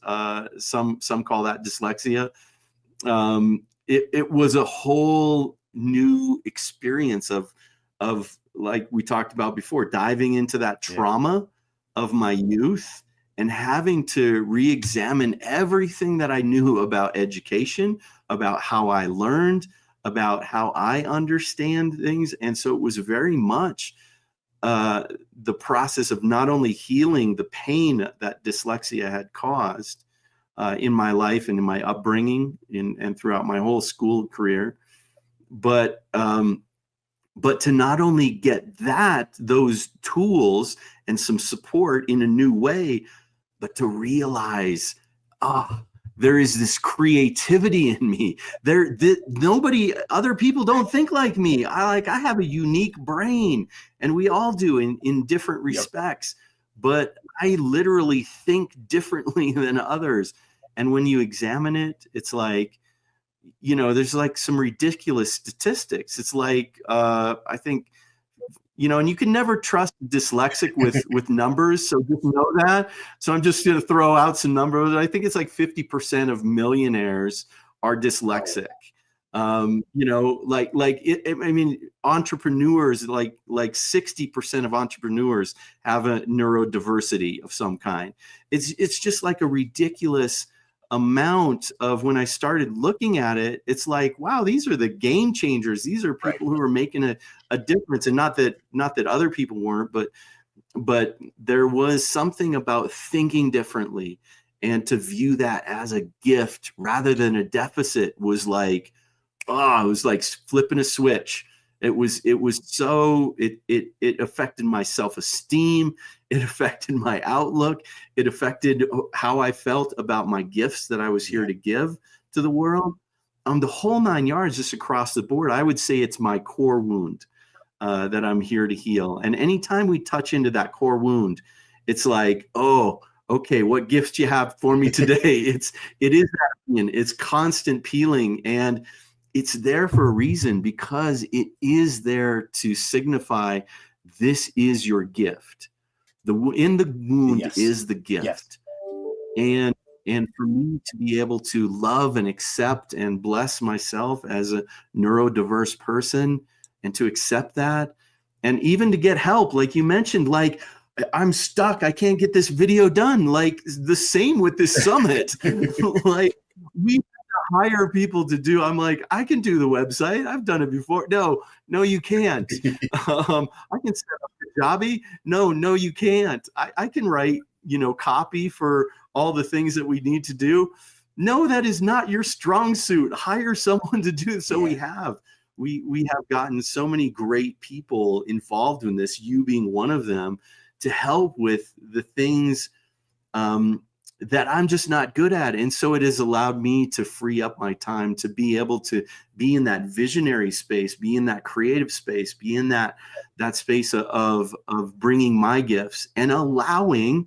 some call that dyslexia. It was a whole new experience of like we talked about before, diving into that trauma of my youth and having to re-examine everything that I knew about education, about how I learned, about how I understand things. And so it was very much the process of not only healing the pain that dyslexia had caused in my life and in my upbringing and throughout my whole school career, but to not only get those tools and some support in a new way, but to realize, there is this creativity in me. Other people don't think like me. I have a unique brain, and we all do in different respects, but I literally think differently than others. And when you examine it, it's like, there's like some ridiculous statistics. It's like, I think, and you can never trust dyslexic with numbers. So just know that. So I'm just going to throw out some numbers. I think it's like 50% of millionaires are dyslexic. Entrepreneurs, like 60% of entrepreneurs have a neurodiversity of some kind. It's just like a ridiculous amount of, when I started looking at it, it's like, wow, these are the game changers. These are Right. people who are making a difference. And not that other people weren't, but there was something about thinking differently, and to view that as a gift rather than a deficit was like, oh, it was like flipping a switch. It affected my self-esteem. It affected my outlook. It affected how I felt about my gifts that I was here to give to the world. The whole 9 yards, just across the board. I would say it's my core wound that I'm here to heal. And anytime we touch into that core wound, it's like, oh, okay, what gifts do you have for me today? It is that, it's constant peeling, and it's there for a reason, because it is there to signify this is your gift. In the wound is the gift. And for me to be able to love and accept and bless myself as a neurodiverse person, and to accept that, and even to get help, like you mentioned, like, I'm stuck, I can't get this video done, like the same with this summit. Like, we hire people to do, I'm like, I can do the website, I've done it before. No, you can't. I can set up Kajabi. No, you can't. I can write, copy for all the things that we need to do. No, that is not your strong suit. Hire someone to do it. So we have gotten so many great people involved in this, you being one of them, to help with the things that I'm just not good at. And so it has allowed me to free up my time to be able to be in that visionary space, be in that creative space, be in that space of bringing my gifts, and allowing,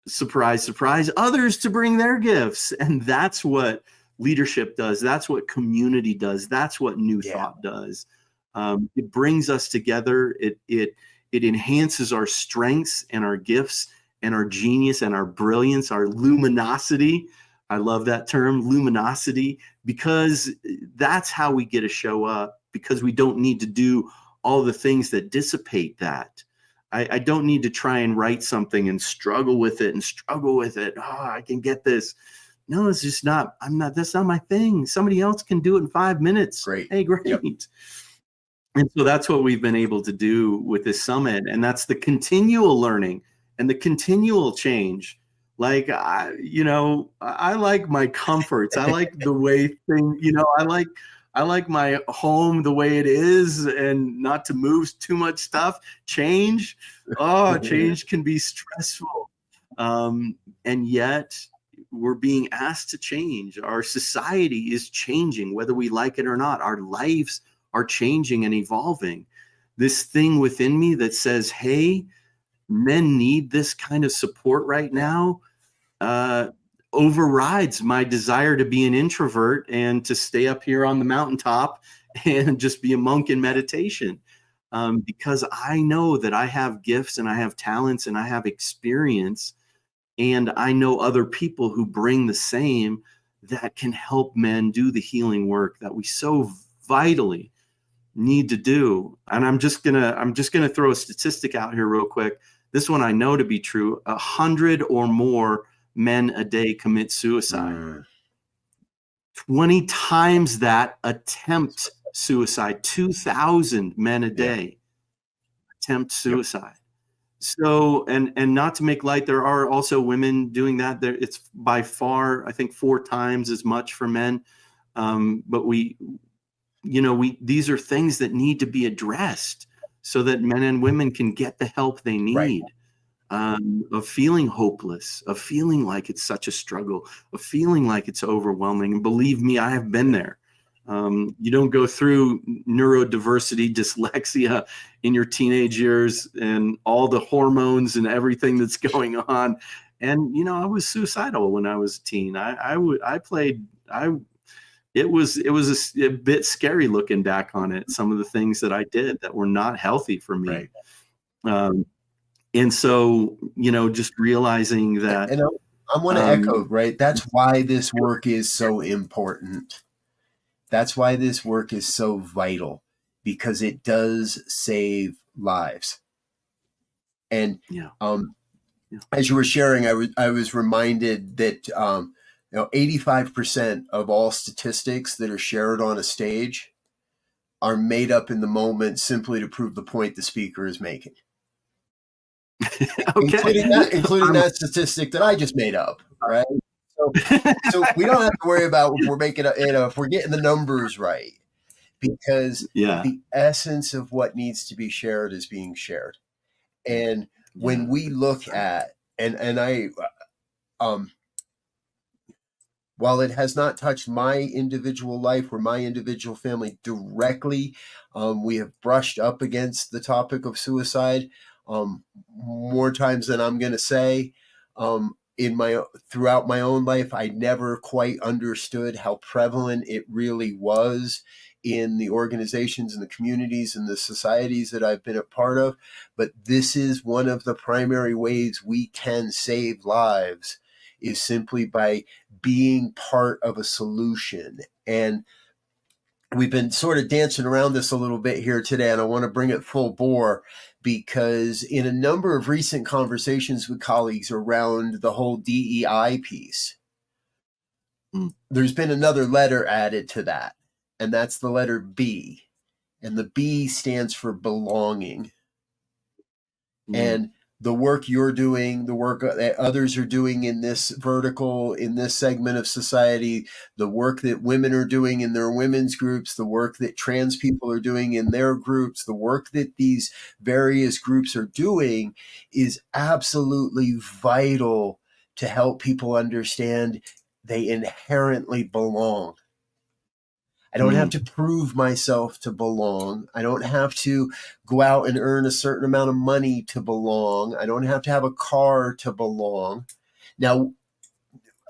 surprise, surprise, others to bring their gifts. And that's what leadership does. That's what community does. That's what New Thought does. It brings us together. It enhances our strengths and our gifts and our genius and our brilliance, our luminosity. I love that term, luminosity, because that's how we get to show up, because we don't need to do all the things that dissipate that. I don't need to try and write something and struggle with it. Oh, I can get this. No, it's just not, that's not my thing. Somebody else can do it in 5 minutes. Great. Hey, great. Yep. And so that's what we've been able to do with this summit. And that's the continual learning and the continual change. Like, I like my comforts. I like the way things, I like my home the way it is, and not to move too much stuff. Change can be stressful. And yet we're being asked to change. Our society is changing, whether we like it or not. Our lives are changing and evolving. This thing within me that says, hey, men need this kind of support right now, overrides my desire to be an introvert and to stay up here on the mountaintop and just be a monk in meditation. Because I know that I have gifts and I have talents and I have experience, and I know other people who bring the same, that can help men do the healing work that we so vitally need to do. And I'm just gonna throw a statistic out here real quick. This one I know to be true: 100 or more men a day commit suicide. 20 times that attempt suicide. 2,000 men a day attempt suicide. So, and not to make light, there are also women doing that. It's by far, I think, 4 times as much for men. But these are things that need to be addressed so that men and women can get the help they need. Of feeling hopeless, of feeling like it's such a struggle, of feeling like it's overwhelming. And believe me, I have been there. You don't go through neurodiversity, dyslexia in your teenage years and all the hormones and everything that's going on. And, I was suicidal when I was a teen. It was a bit scary looking back on it. Some of the things that I did that were not healthy for me. And so, just realizing that. And I want to echo, right? That's why this work is so important. That's why this work is so vital, because it does save lives. And as you were sharing, I was reminded that 85% of all statistics that are shared on a stage are made up in the moment simply to prove the point the speaker is making. Okay. including that statistic that I just made up, right? So we don't have to worry about if we're making if we're getting the numbers right, because Yeah. the essence of what needs to be shared is being shared. And when we look at, and I, while it has not touched my individual life or my individual family directly, we have brushed up against the topic of suicide more times than I'm going to say. Throughout my own life, I never quite understood how prevalent it really was in the organizations and the communities and the societies that I've been a part of. But this is one of the primary ways we can save lives, is simply by being part of a solution. And we've been sort of dancing around this a little bit here today, and I want to bring it full bore, because in a number of recent conversations with colleagues around the whole DEI piece, there's been another letter added to that, and that's the letter B. And the B stands for belonging. And the work you're doing, the work that others are doing in this vertical, in this segment of society, the work that women are doing in their women's groups, the work that trans people are doing in their groups, the work that these various groups are doing is absolutely vital to help people understand they inherently belong. I don't have to prove myself to belong. I don't have to go out and earn a certain amount of money to belong. I don't have to have a car to belong. Now,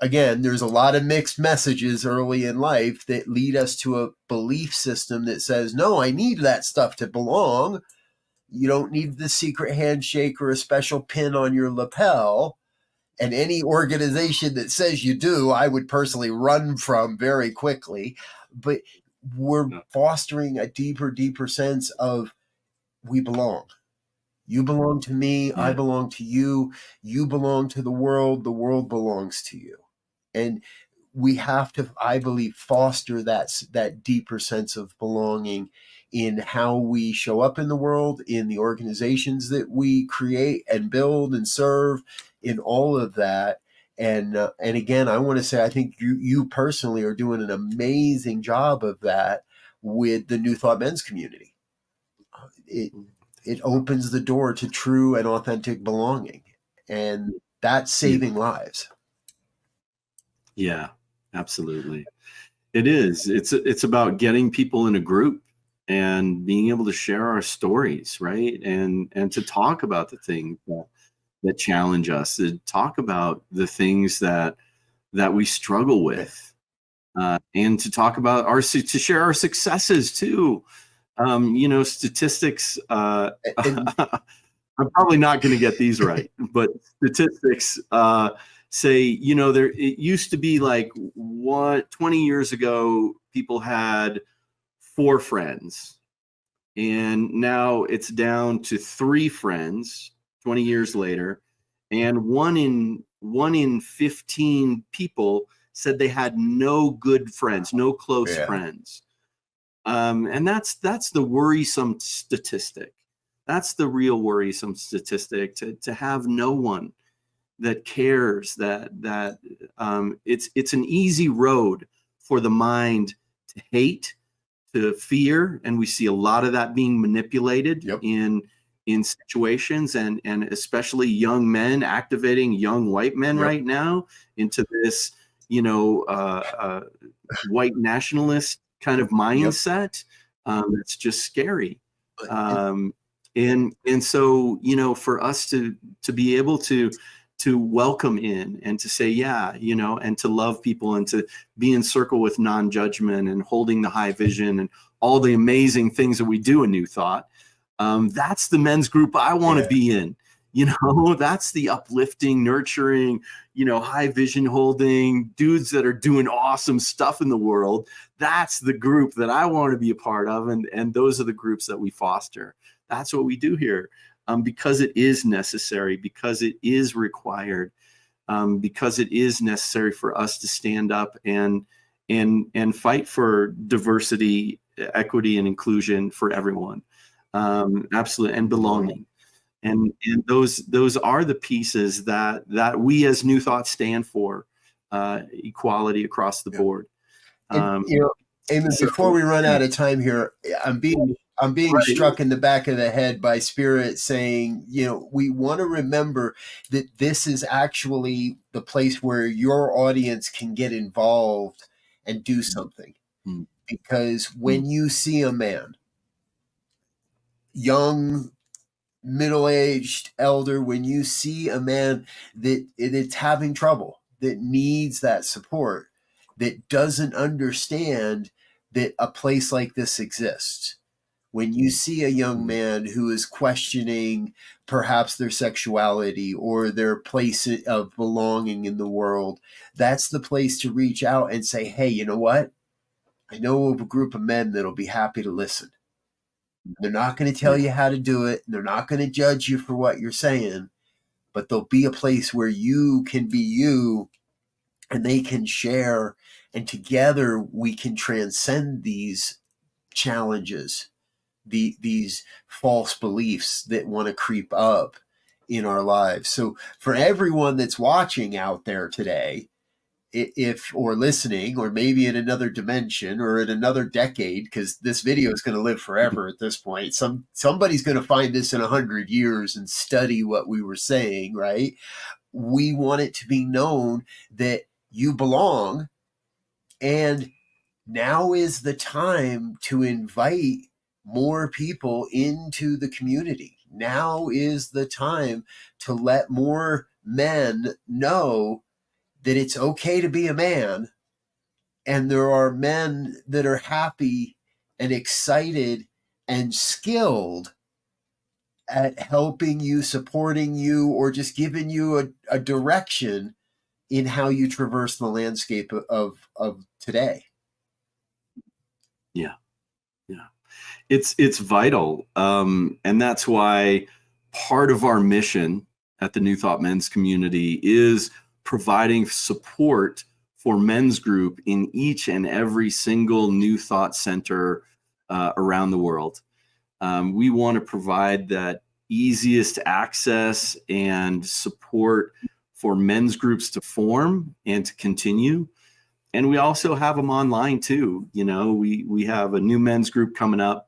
again, there's a lot of mixed messages early in life that lead us to a belief system that says, no, I need that stuff to belong. You don't need the secret handshake or a special pin on your lapel. And any organization that says you do, I would personally run from very quickly. But we're fostering a deeper sense of we belong. You belong to me. Yeah. I belong to you. You belong to the world belongs to you. And we have to, I believe, foster that deeper sense of belonging in how we show up in the world, in the organizations that we create and build and serve, in all of that. And again, I want to say, I think you personally are doing an amazing job of that with the New Thought Men's community. It opens the door to true and authentic belonging, and that's saving lives. Yeah, absolutely. It is. It's about getting people in a group and being able to share our stories, right? And to talk about the things that challenge us, to talk about the things that we struggle with, and to talk about to share our successes too. Statistics. I'm probably not going to get these right, but statistics say, it used to be like 20 years ago, people had 4 friends, and now it's down to 3 friends 20 years later, and one in 15 people said they had no good friends, no close friends. And that's the worrisome statistic. That's the real worrisome statistic, to have no one that cares, that it's an easy road for the mind to hate, to fear, and we see a lot of that being manipulated in situations, and especially young men activating young white men right now into this white nationalist kind of mindset. It's just scary. And so, for us to be able to welcome in and to say, and to love people and to be in circle with non-judgment and holding the high vision and all the amazing things that we do in New Thought. That's the men's group I want to be in. That's the uplifting, nurturing, high vision holding dudes that are doing awesome stuff in the world. That's the group that I want to be a part of. And those are the groups that we foster. That's what we do here, because it is necessary, because it is required. because it is necessary for us to stand up and fight for diversity, equity, and inclusion for everyone. Absolutely, and belonging. And those are the pieces that we as New Thought stand for, equality across the board. And Eamon, So, before we run out of time here, I'm being right. struck in the back of the head by Spirit saying, we want to remember that this is actually the place where your audience can get involved and do something. Mm. Because when you see a man, young, middle-aged, elder, when you see a man that's having trouble, that needs that support, that doesn't understand that a place like this exists, when you see a young man who is questioning perhaps their sexuality or their place of belonging in the world, that's the place to reach out and say, hey, you know what? I know of a group of men that'll be happy to listen. They're not going to tell you how to do it. They're not going to judge you for what you're saying, but there'll be a place where you can be you and they can share, and together we can transcend these challenges, these false beliefs that want to creep up in our lives. So for everyone that's watching out there today, if or listening, or maybe in another dimension or in another decade, because this video is going to live forever at this point. Somebody's going to find this in 100 years and study what we were saying, right? We want it to be known that you belong, and now is the time to invite more people into the community. Now is the time to let more men know that it's okay to be a man, and there are men that are happy and excited and skilled at helping you, supporting you, or just giving you a direction in how you traverse the landscape of today. Yeah. It's vital. And that's why part of our mission at the New Thought Men's community is providing support for men's group in each and every single New Thought center around the world. We want to provide that easiest access and support for men's groups to form and to continue. And we also have them online too. We have a new men's group coming up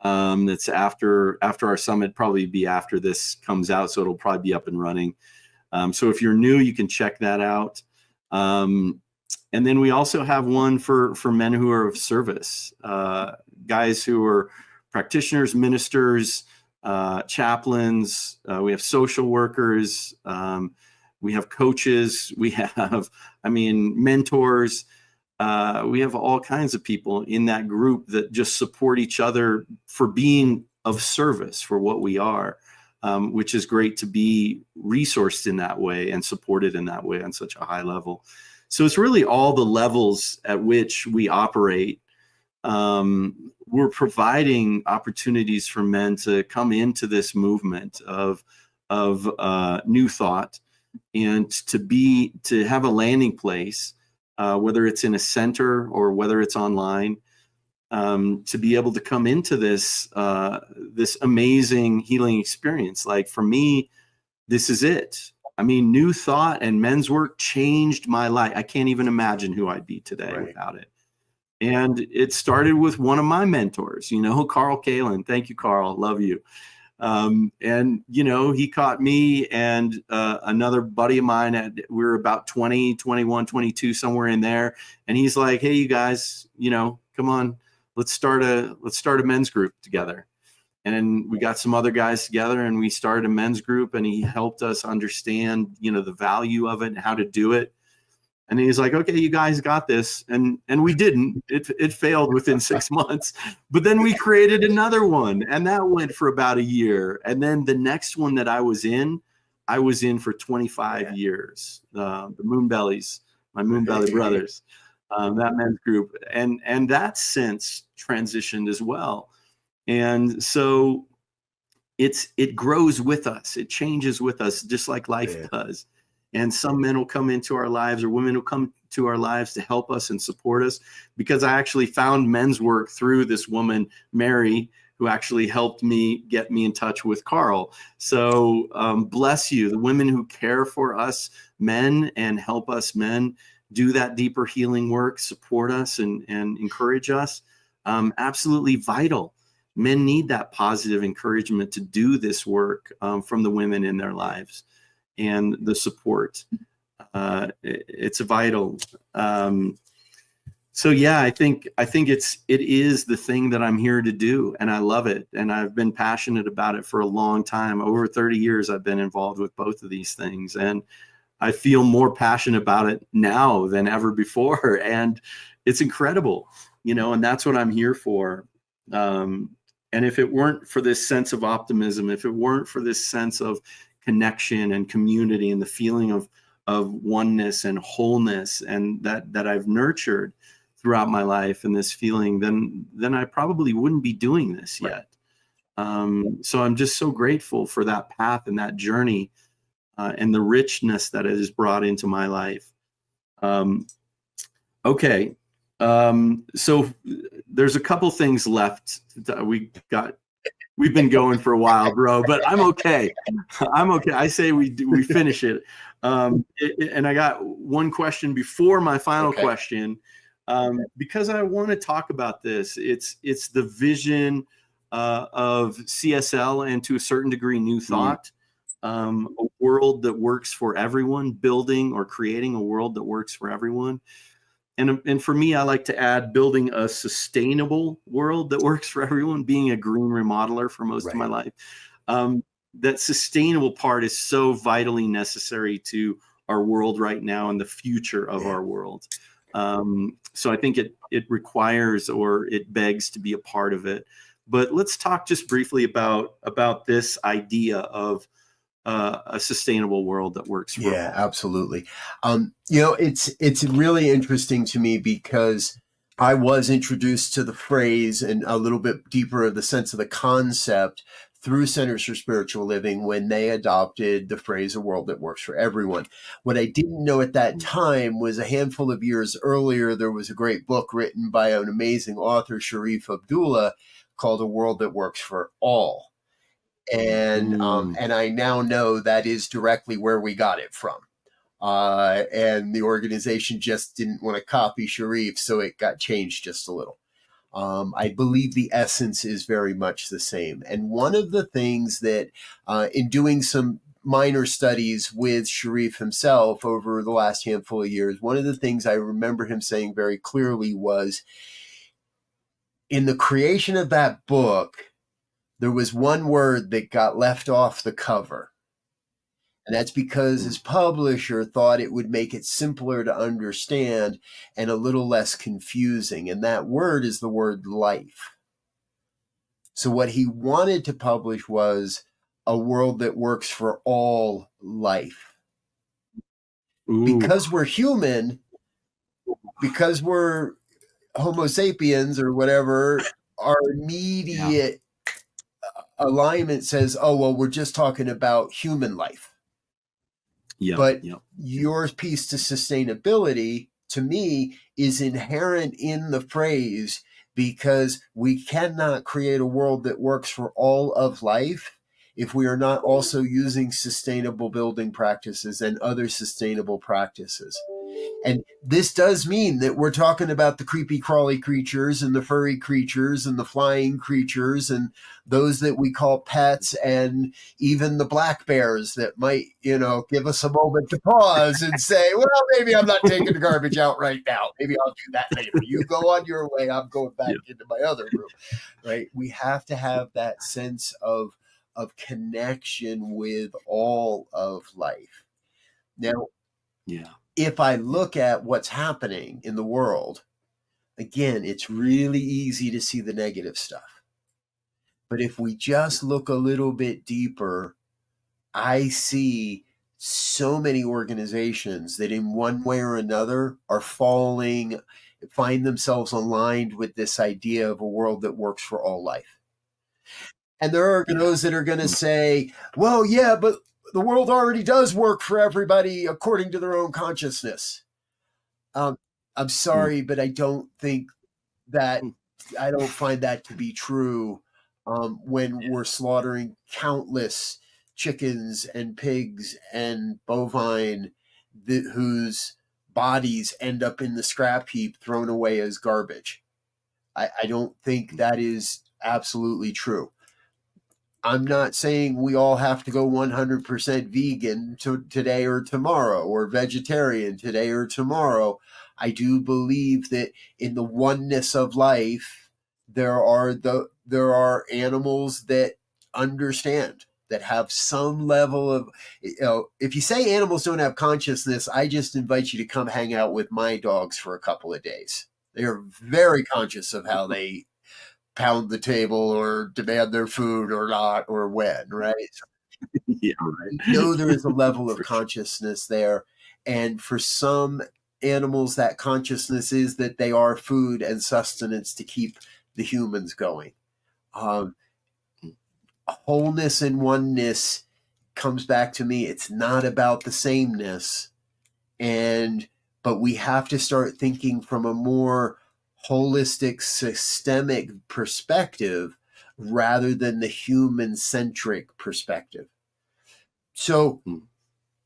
that's after our summit, probably be after this comes out. So it'll probably be up and running. So if you're new, you can check that out. And then we also have one for men who are of service, guys who are practitioners, ministers, chaplains. We have social workers. We have coaches. We have, mentors. We have all kinds of people in that group that just support each other for being of service for what we are, which is great to be resourced in that way and supported in that way on such a high level. So it's really all the levels at which we operate. We're providing opportunities for men to come into this movement of New Thought, and to have a landing place, whether it's in a center or whether it's online, to be able to come into this amazing healing experience. Like for me, this is it. New Thought and men's work changed my life. I can't even imagine who I'd be today without it. And it started with one of my mentors, Carl Kalin. Thank you, Carl. Love you. And he caught me and another buddy of mine we were about 20, 21, 22, somewhere in there. And he's like, hey, you guys, come on, let's start a men's group together. And we got some other guys together and we started a men's group, and he helped us understand, the value of it and how to do it. And he's like, okay, you guys got this. And we didn't. It failed within 6 months. But then we created another one, and that went for about a year. And then the next one that I was in for 25 years. The Moonbellies, my Moonbelly brothers, that men's group. And that since transitioned as well. And so it grows with us. It changes with us, just like life does. And some men will come into our lives, or women will come to our lives to help us and support us, because I actually found men's work through this woman, Mary, who actually helped me get me in touch with Carl. So bless you, the women who care for us men and help us men do that deeper healing work, support us and encourage us. Absolutely vital. Men need that positive encouragement to do this work from the women in their lives, and the support. It's vital. So yeah, I think it is the thing that I'm here to do, and I love it. And I've been passionate about it for a long time. Over 30 years, I've been involved with both of these things, and I feel more passionate about it now than ever before. And it's incredible, and that's what I'm here for. And if it weren't for this sense of optimism, if it weren't for this sense of connection and community and the feeling of oneness and wholeness, and that I've nurtured throughout my life, and this feeling, then I probably wouldn't be doing this yet. So I'm just so grateful for that path and that journey, and the richness that it has brought into my life. Okay. So there's a couple things left. We've been going for a while, bro, but I'm okay. I'm okay. I say we finish it. And I got one question before my final question, because I want to talk about this. It's the vision of CSL, and to a certain degree, New Thought, a world that works for everyone, building or creating a world that works for everyone. And for me, I like to add building a sustainable world that works for everyone, being a green remodeler for most of my life. That sustainable part is so vitally necessary to our world right now and the future of our world. So I think it requires, or it begs to be a part of it. But let's talk just briefly about this idea of a sustainable world that works for all. Absolutely. It's really interesting to me, because I was introduced to the phrase and a little bit deeper of the sense of the concept through Centers for Spiritual Living when they adopted the phrase "a world that works for everyone." What I didn't know at that time was a handful of years earlier, there was a great book written by an amazing author, Sharif Abdullah, called "A World That Works for All." And I now know that is directly where we got it from. And the organization just didn't want to copy Sharif, so it got changed just a little. I believe the essence is very much the same. And one of the things that, in doing some minor studies with Sharif himself over the last handful of years, one of the things I remember him saying very clearly was, in the creation of that book, there was one word that got left off the cover. And that's because his publisher thought it would make it simpler to understand and a little less confusing. And that word is the word life. So what he wanted to publish was a world that works for all life. Because we're human, because we're Homo sapiens or whatever, our immediate alignment says, oh, well, we're just talking about human life. But your piece to sustainability, to me, is inherent in the phrase, because we cannot create a world that works for all of life if we are not also using sustainable building practices and other sustainable practices. And this does mean that we're talking about the creepy crawly creatures and the furry creatures and the flying creatures and those that we call pets, and even the black bears that might, give us a moment to pause and say, well, maybe I'm not taking the garbage out right now. Maybe I'll do that later. You go on your way. I'm going back into my other room, right? We have to have that sense of connection with all of life. Now, if I look at what's happening in the world, again, it's really easy to see the negative stuff. But if we just look a little bit deeper, I see so many organizations that in one way or another are find themselves aligned with this idea of a world that works for all life. And there are those that are going to say, well, yeah, but the world already does work for everybody according to their own consciousness. I'm Mm, sorry, but I don't think that, mm. I don't find that to be true. When we're slaughtering countless chickens and pigs and bovine, whose bodies end up in the scrap heap thrown away as garbage. I don't think that is absolutely true. I'm not saying we all have to go 100% vegan today or tomorrow, or vegetarian today or tomorrow. I do believe that in the oneness of life, there are animals that understand, that have some level of, if you say animals don't have consciousness, I just invite you to come hang out with my dogs for a couple of days. They are very conscious of how they pound the table or demand their food or not, or when, right? Yeah, You right. know, there is a level of For sure. consciousness there. And for some animals, that consciousness is that they are food and sustenance to keep the humans going. Um, Wholeness and oneness comes back to me. It's not about the sameness. And, but we have to start thinking from a more holistic, systemic perspective rather than the human centric perspective. So, Mm.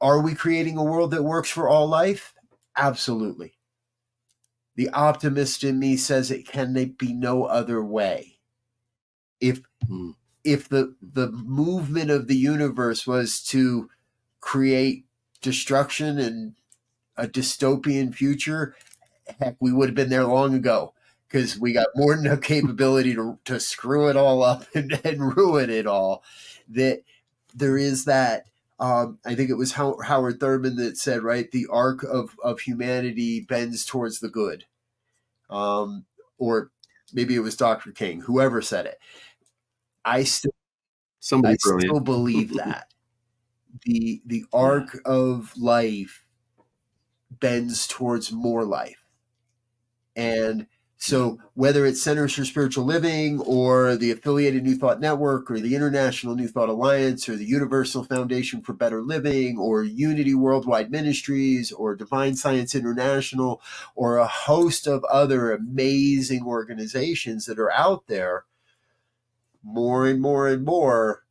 are we creating a world that works for all life? Absolutely. The optimist in me says it can be no other way. If Mm. if the movement of the universe was to create destruction and a dystopian future, heck, we would have been there long ago, because we got more than enough capability to screw it all up and ruin it all. That there is that. I think it was Howard Thurman that said, right, the arc of humanity bends towards the good. Or maybe it was Dr. King, whoever said it. I still, I Somebody still brilliant. believe that the Yeah. arc of life bends towards more life. And Yeah. so, whether it's Centers for Spiritual Living, or the Affiliated New Thought Network, or the International New Thought Alliance, or the Universal Foundation for Better Living, or Unity Worldwide Ministries, or Divine Science International, or a host of other amazing organizations that are out there, more and more and more,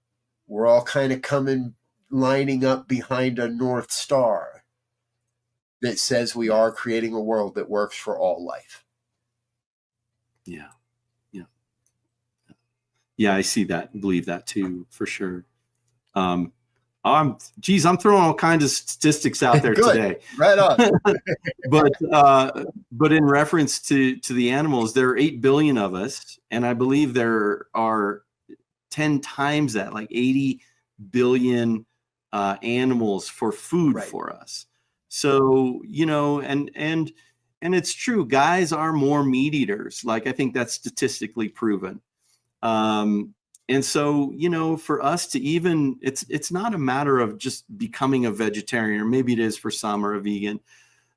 we're all kind of coming, lining up behind a North Star that says we Yeah. are creating a world that works for all life. Yeah. Yeah. Yeah. I see that, believe that too, for sure. Um, I'm throwing all kinds of statistics out there Good. today. Right on. But in reference to the animals, there are 8 billion of us, and I believe there are 10 times that, like 80 billion animals for food Right. for us. So, and it's true, guys are more meat eaters. Like, I think that's statistically proven. And so, for us to even, it's not a matter of just becoming a vegetarian, or maybe it is for some, or a vegan.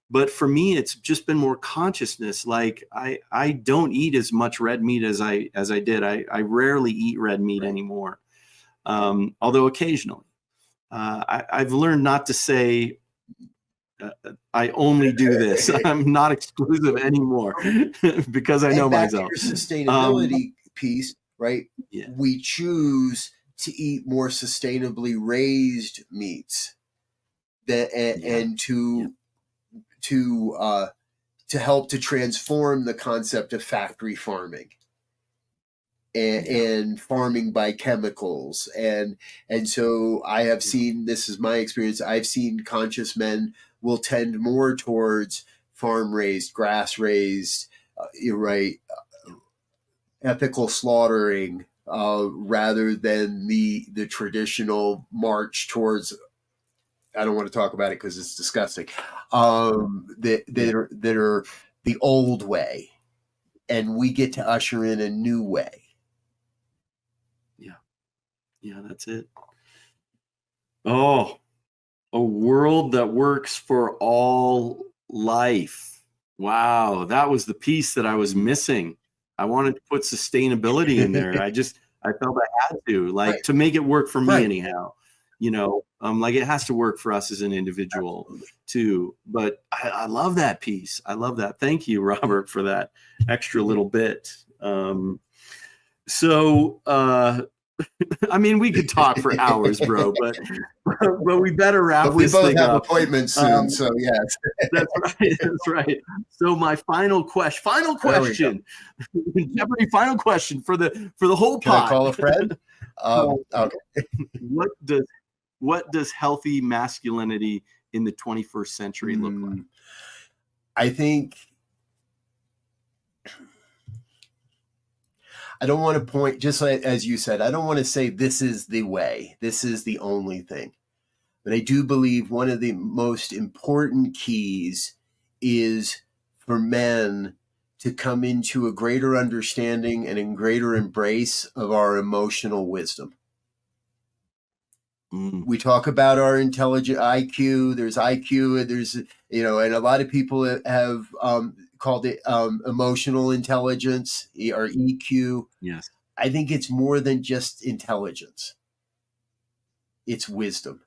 But for me, it's just been more consciousness. Like, I don't eat as much red meat as I did. I rarely eat red meat Right. anymore. Although occasionally, I've learned not to say, I only do this. I'm not exclusive anymore, because I know And back to myself. your Um, sustainability piece, right? yeah, We choose to eat more sustainably raised meats, that, yeah, and yeah, to help to transform the concept of factory farming, yeah, and farming by chemicals. And so I have yeah, seen, this is my experience, I've seen conscious men will tend more towards farm raised, grass raised, you're right, yeah, ethical slaughtering, rather than the traditional march towards, I don't want to talk about it because it's disgusting, yeah, that are the old way, and we get to usher in a new way. yeah, yeah. That's it. Oh, a world that works for all life. Wow, that was the piece that I was missing. I wanted to put sustainability in there. I felt I had to, like, Right, to make it work for me right. anyhow. Like it has to work for us as an individual too. But I love that piece. I love that. Thank you, Robert, for that extra little bit. I mean, we could talk for hours, bro, but we better wrap we this both thing have up. appointments soon, so yes. That's right. That's right. So my final question, Jeopardy final question for the whole Can I pod. call a friend? Okay. What does healthy masculinity in the 21st century look like? I think I don't want to point, just like, as you said, I don't want to say this is the way, this is the only thing. But I do believe one of the most important keys is for men to come into a greater understanding and a greater embrace of our emotional wisdom. We talk about our intelligent IQ. There's IQ. There's, and a lot of people have called it emotional intelligence or EQ. Yes. I think it's more than just intelligence. It's wisdom.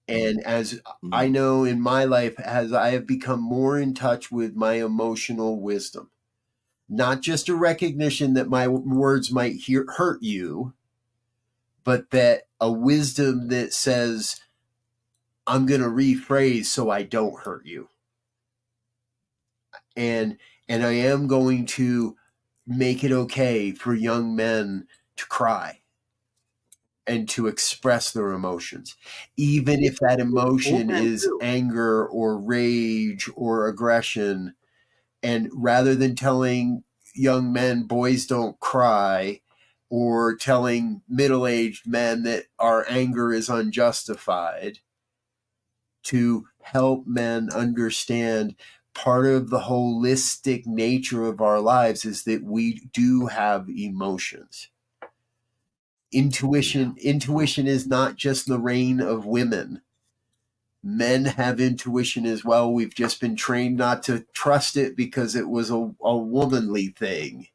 And as I know in my life, as I have become more in touch with my emotional wisdom, not just a recognition that my words might hurt you, but that a wisdom that says, I'm going to rephrase so I don't hurt you. And I am going to make it okay for young men to cry and to express their emotions, even if that emotion is anger or rage or aggression. And rather than telling young men, boys don't cry, or telling middle-aged men that our anger is unjustified, to help men understand part of the holistic nature of our lives is that we do have emotions. Intuition is not just the reign of women. Men have intuition as well. We've just been trained not to trust it because it was a womanly thing,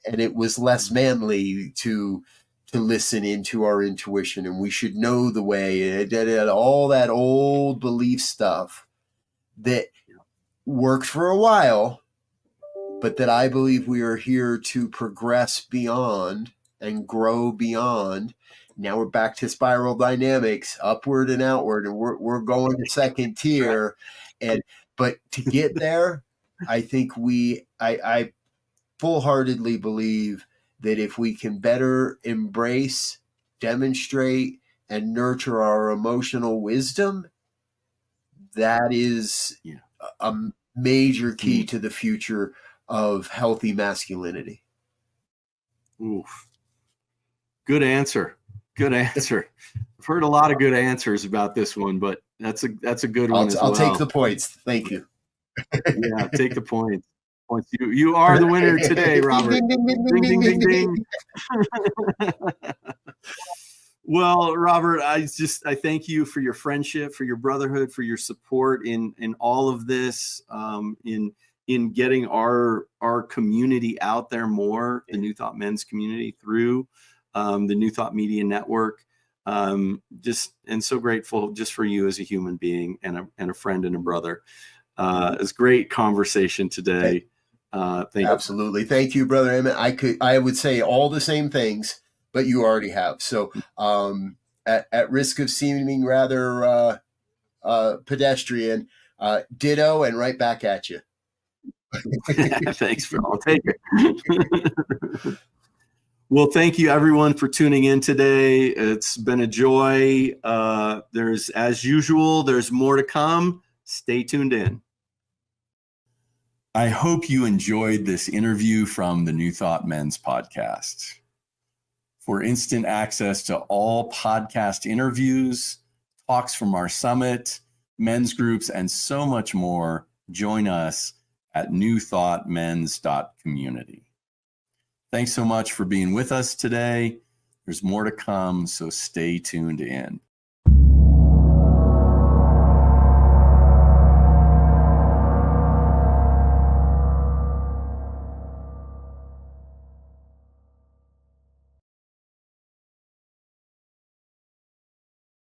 and it was less manly to listen into our intuition, and we should know the way. All that old belief stuff that worked for a while, but that I believe we are here to progress beyond and grow beyond. Now we're back to spiral dynamics, upward and outward, and we're going to second tier. But to get there, I think I full-heartedly believe that if we can better embrace, demonstrate, and nurture our emotional wisdom, that is a major key to the future of healthy masculinity. Oof. Good answer. Good answer. I've heard a lot of good answers about this one, but that's a good one as well. I'll take the points. Thank you. Yeah, take the points. You are the winner today, Robert. Ding, ding, ding, ding. Well, Robert, I thank you for your friendship, for your brotherhood, for your support in all of this, in getting our community out there more, the New Thought Men's community through the New Thought Media Network. And so grateful just for you as a human being and a friend and a brother. It's great conversation today. Thank Absolutely. You. Thank you, Brother Emmett. I would say all the same things, but you already have. So at risk of seeming rather pedestrian, ditto, and right back at you. Thanks, Phil. I'll take it. Well, thank you everyone for tuning in today. It's been a joy. As usual, there's more to come. Stay tuned in. I hope you enjoyed this interview from the New Thought Men's podcast. For instant access to all podcast interviews, talks from our summit, men's groups, and so much more, join us at newthoughtmens.community. Thanks so much for being with us today. There's more to come, so stay tuned in.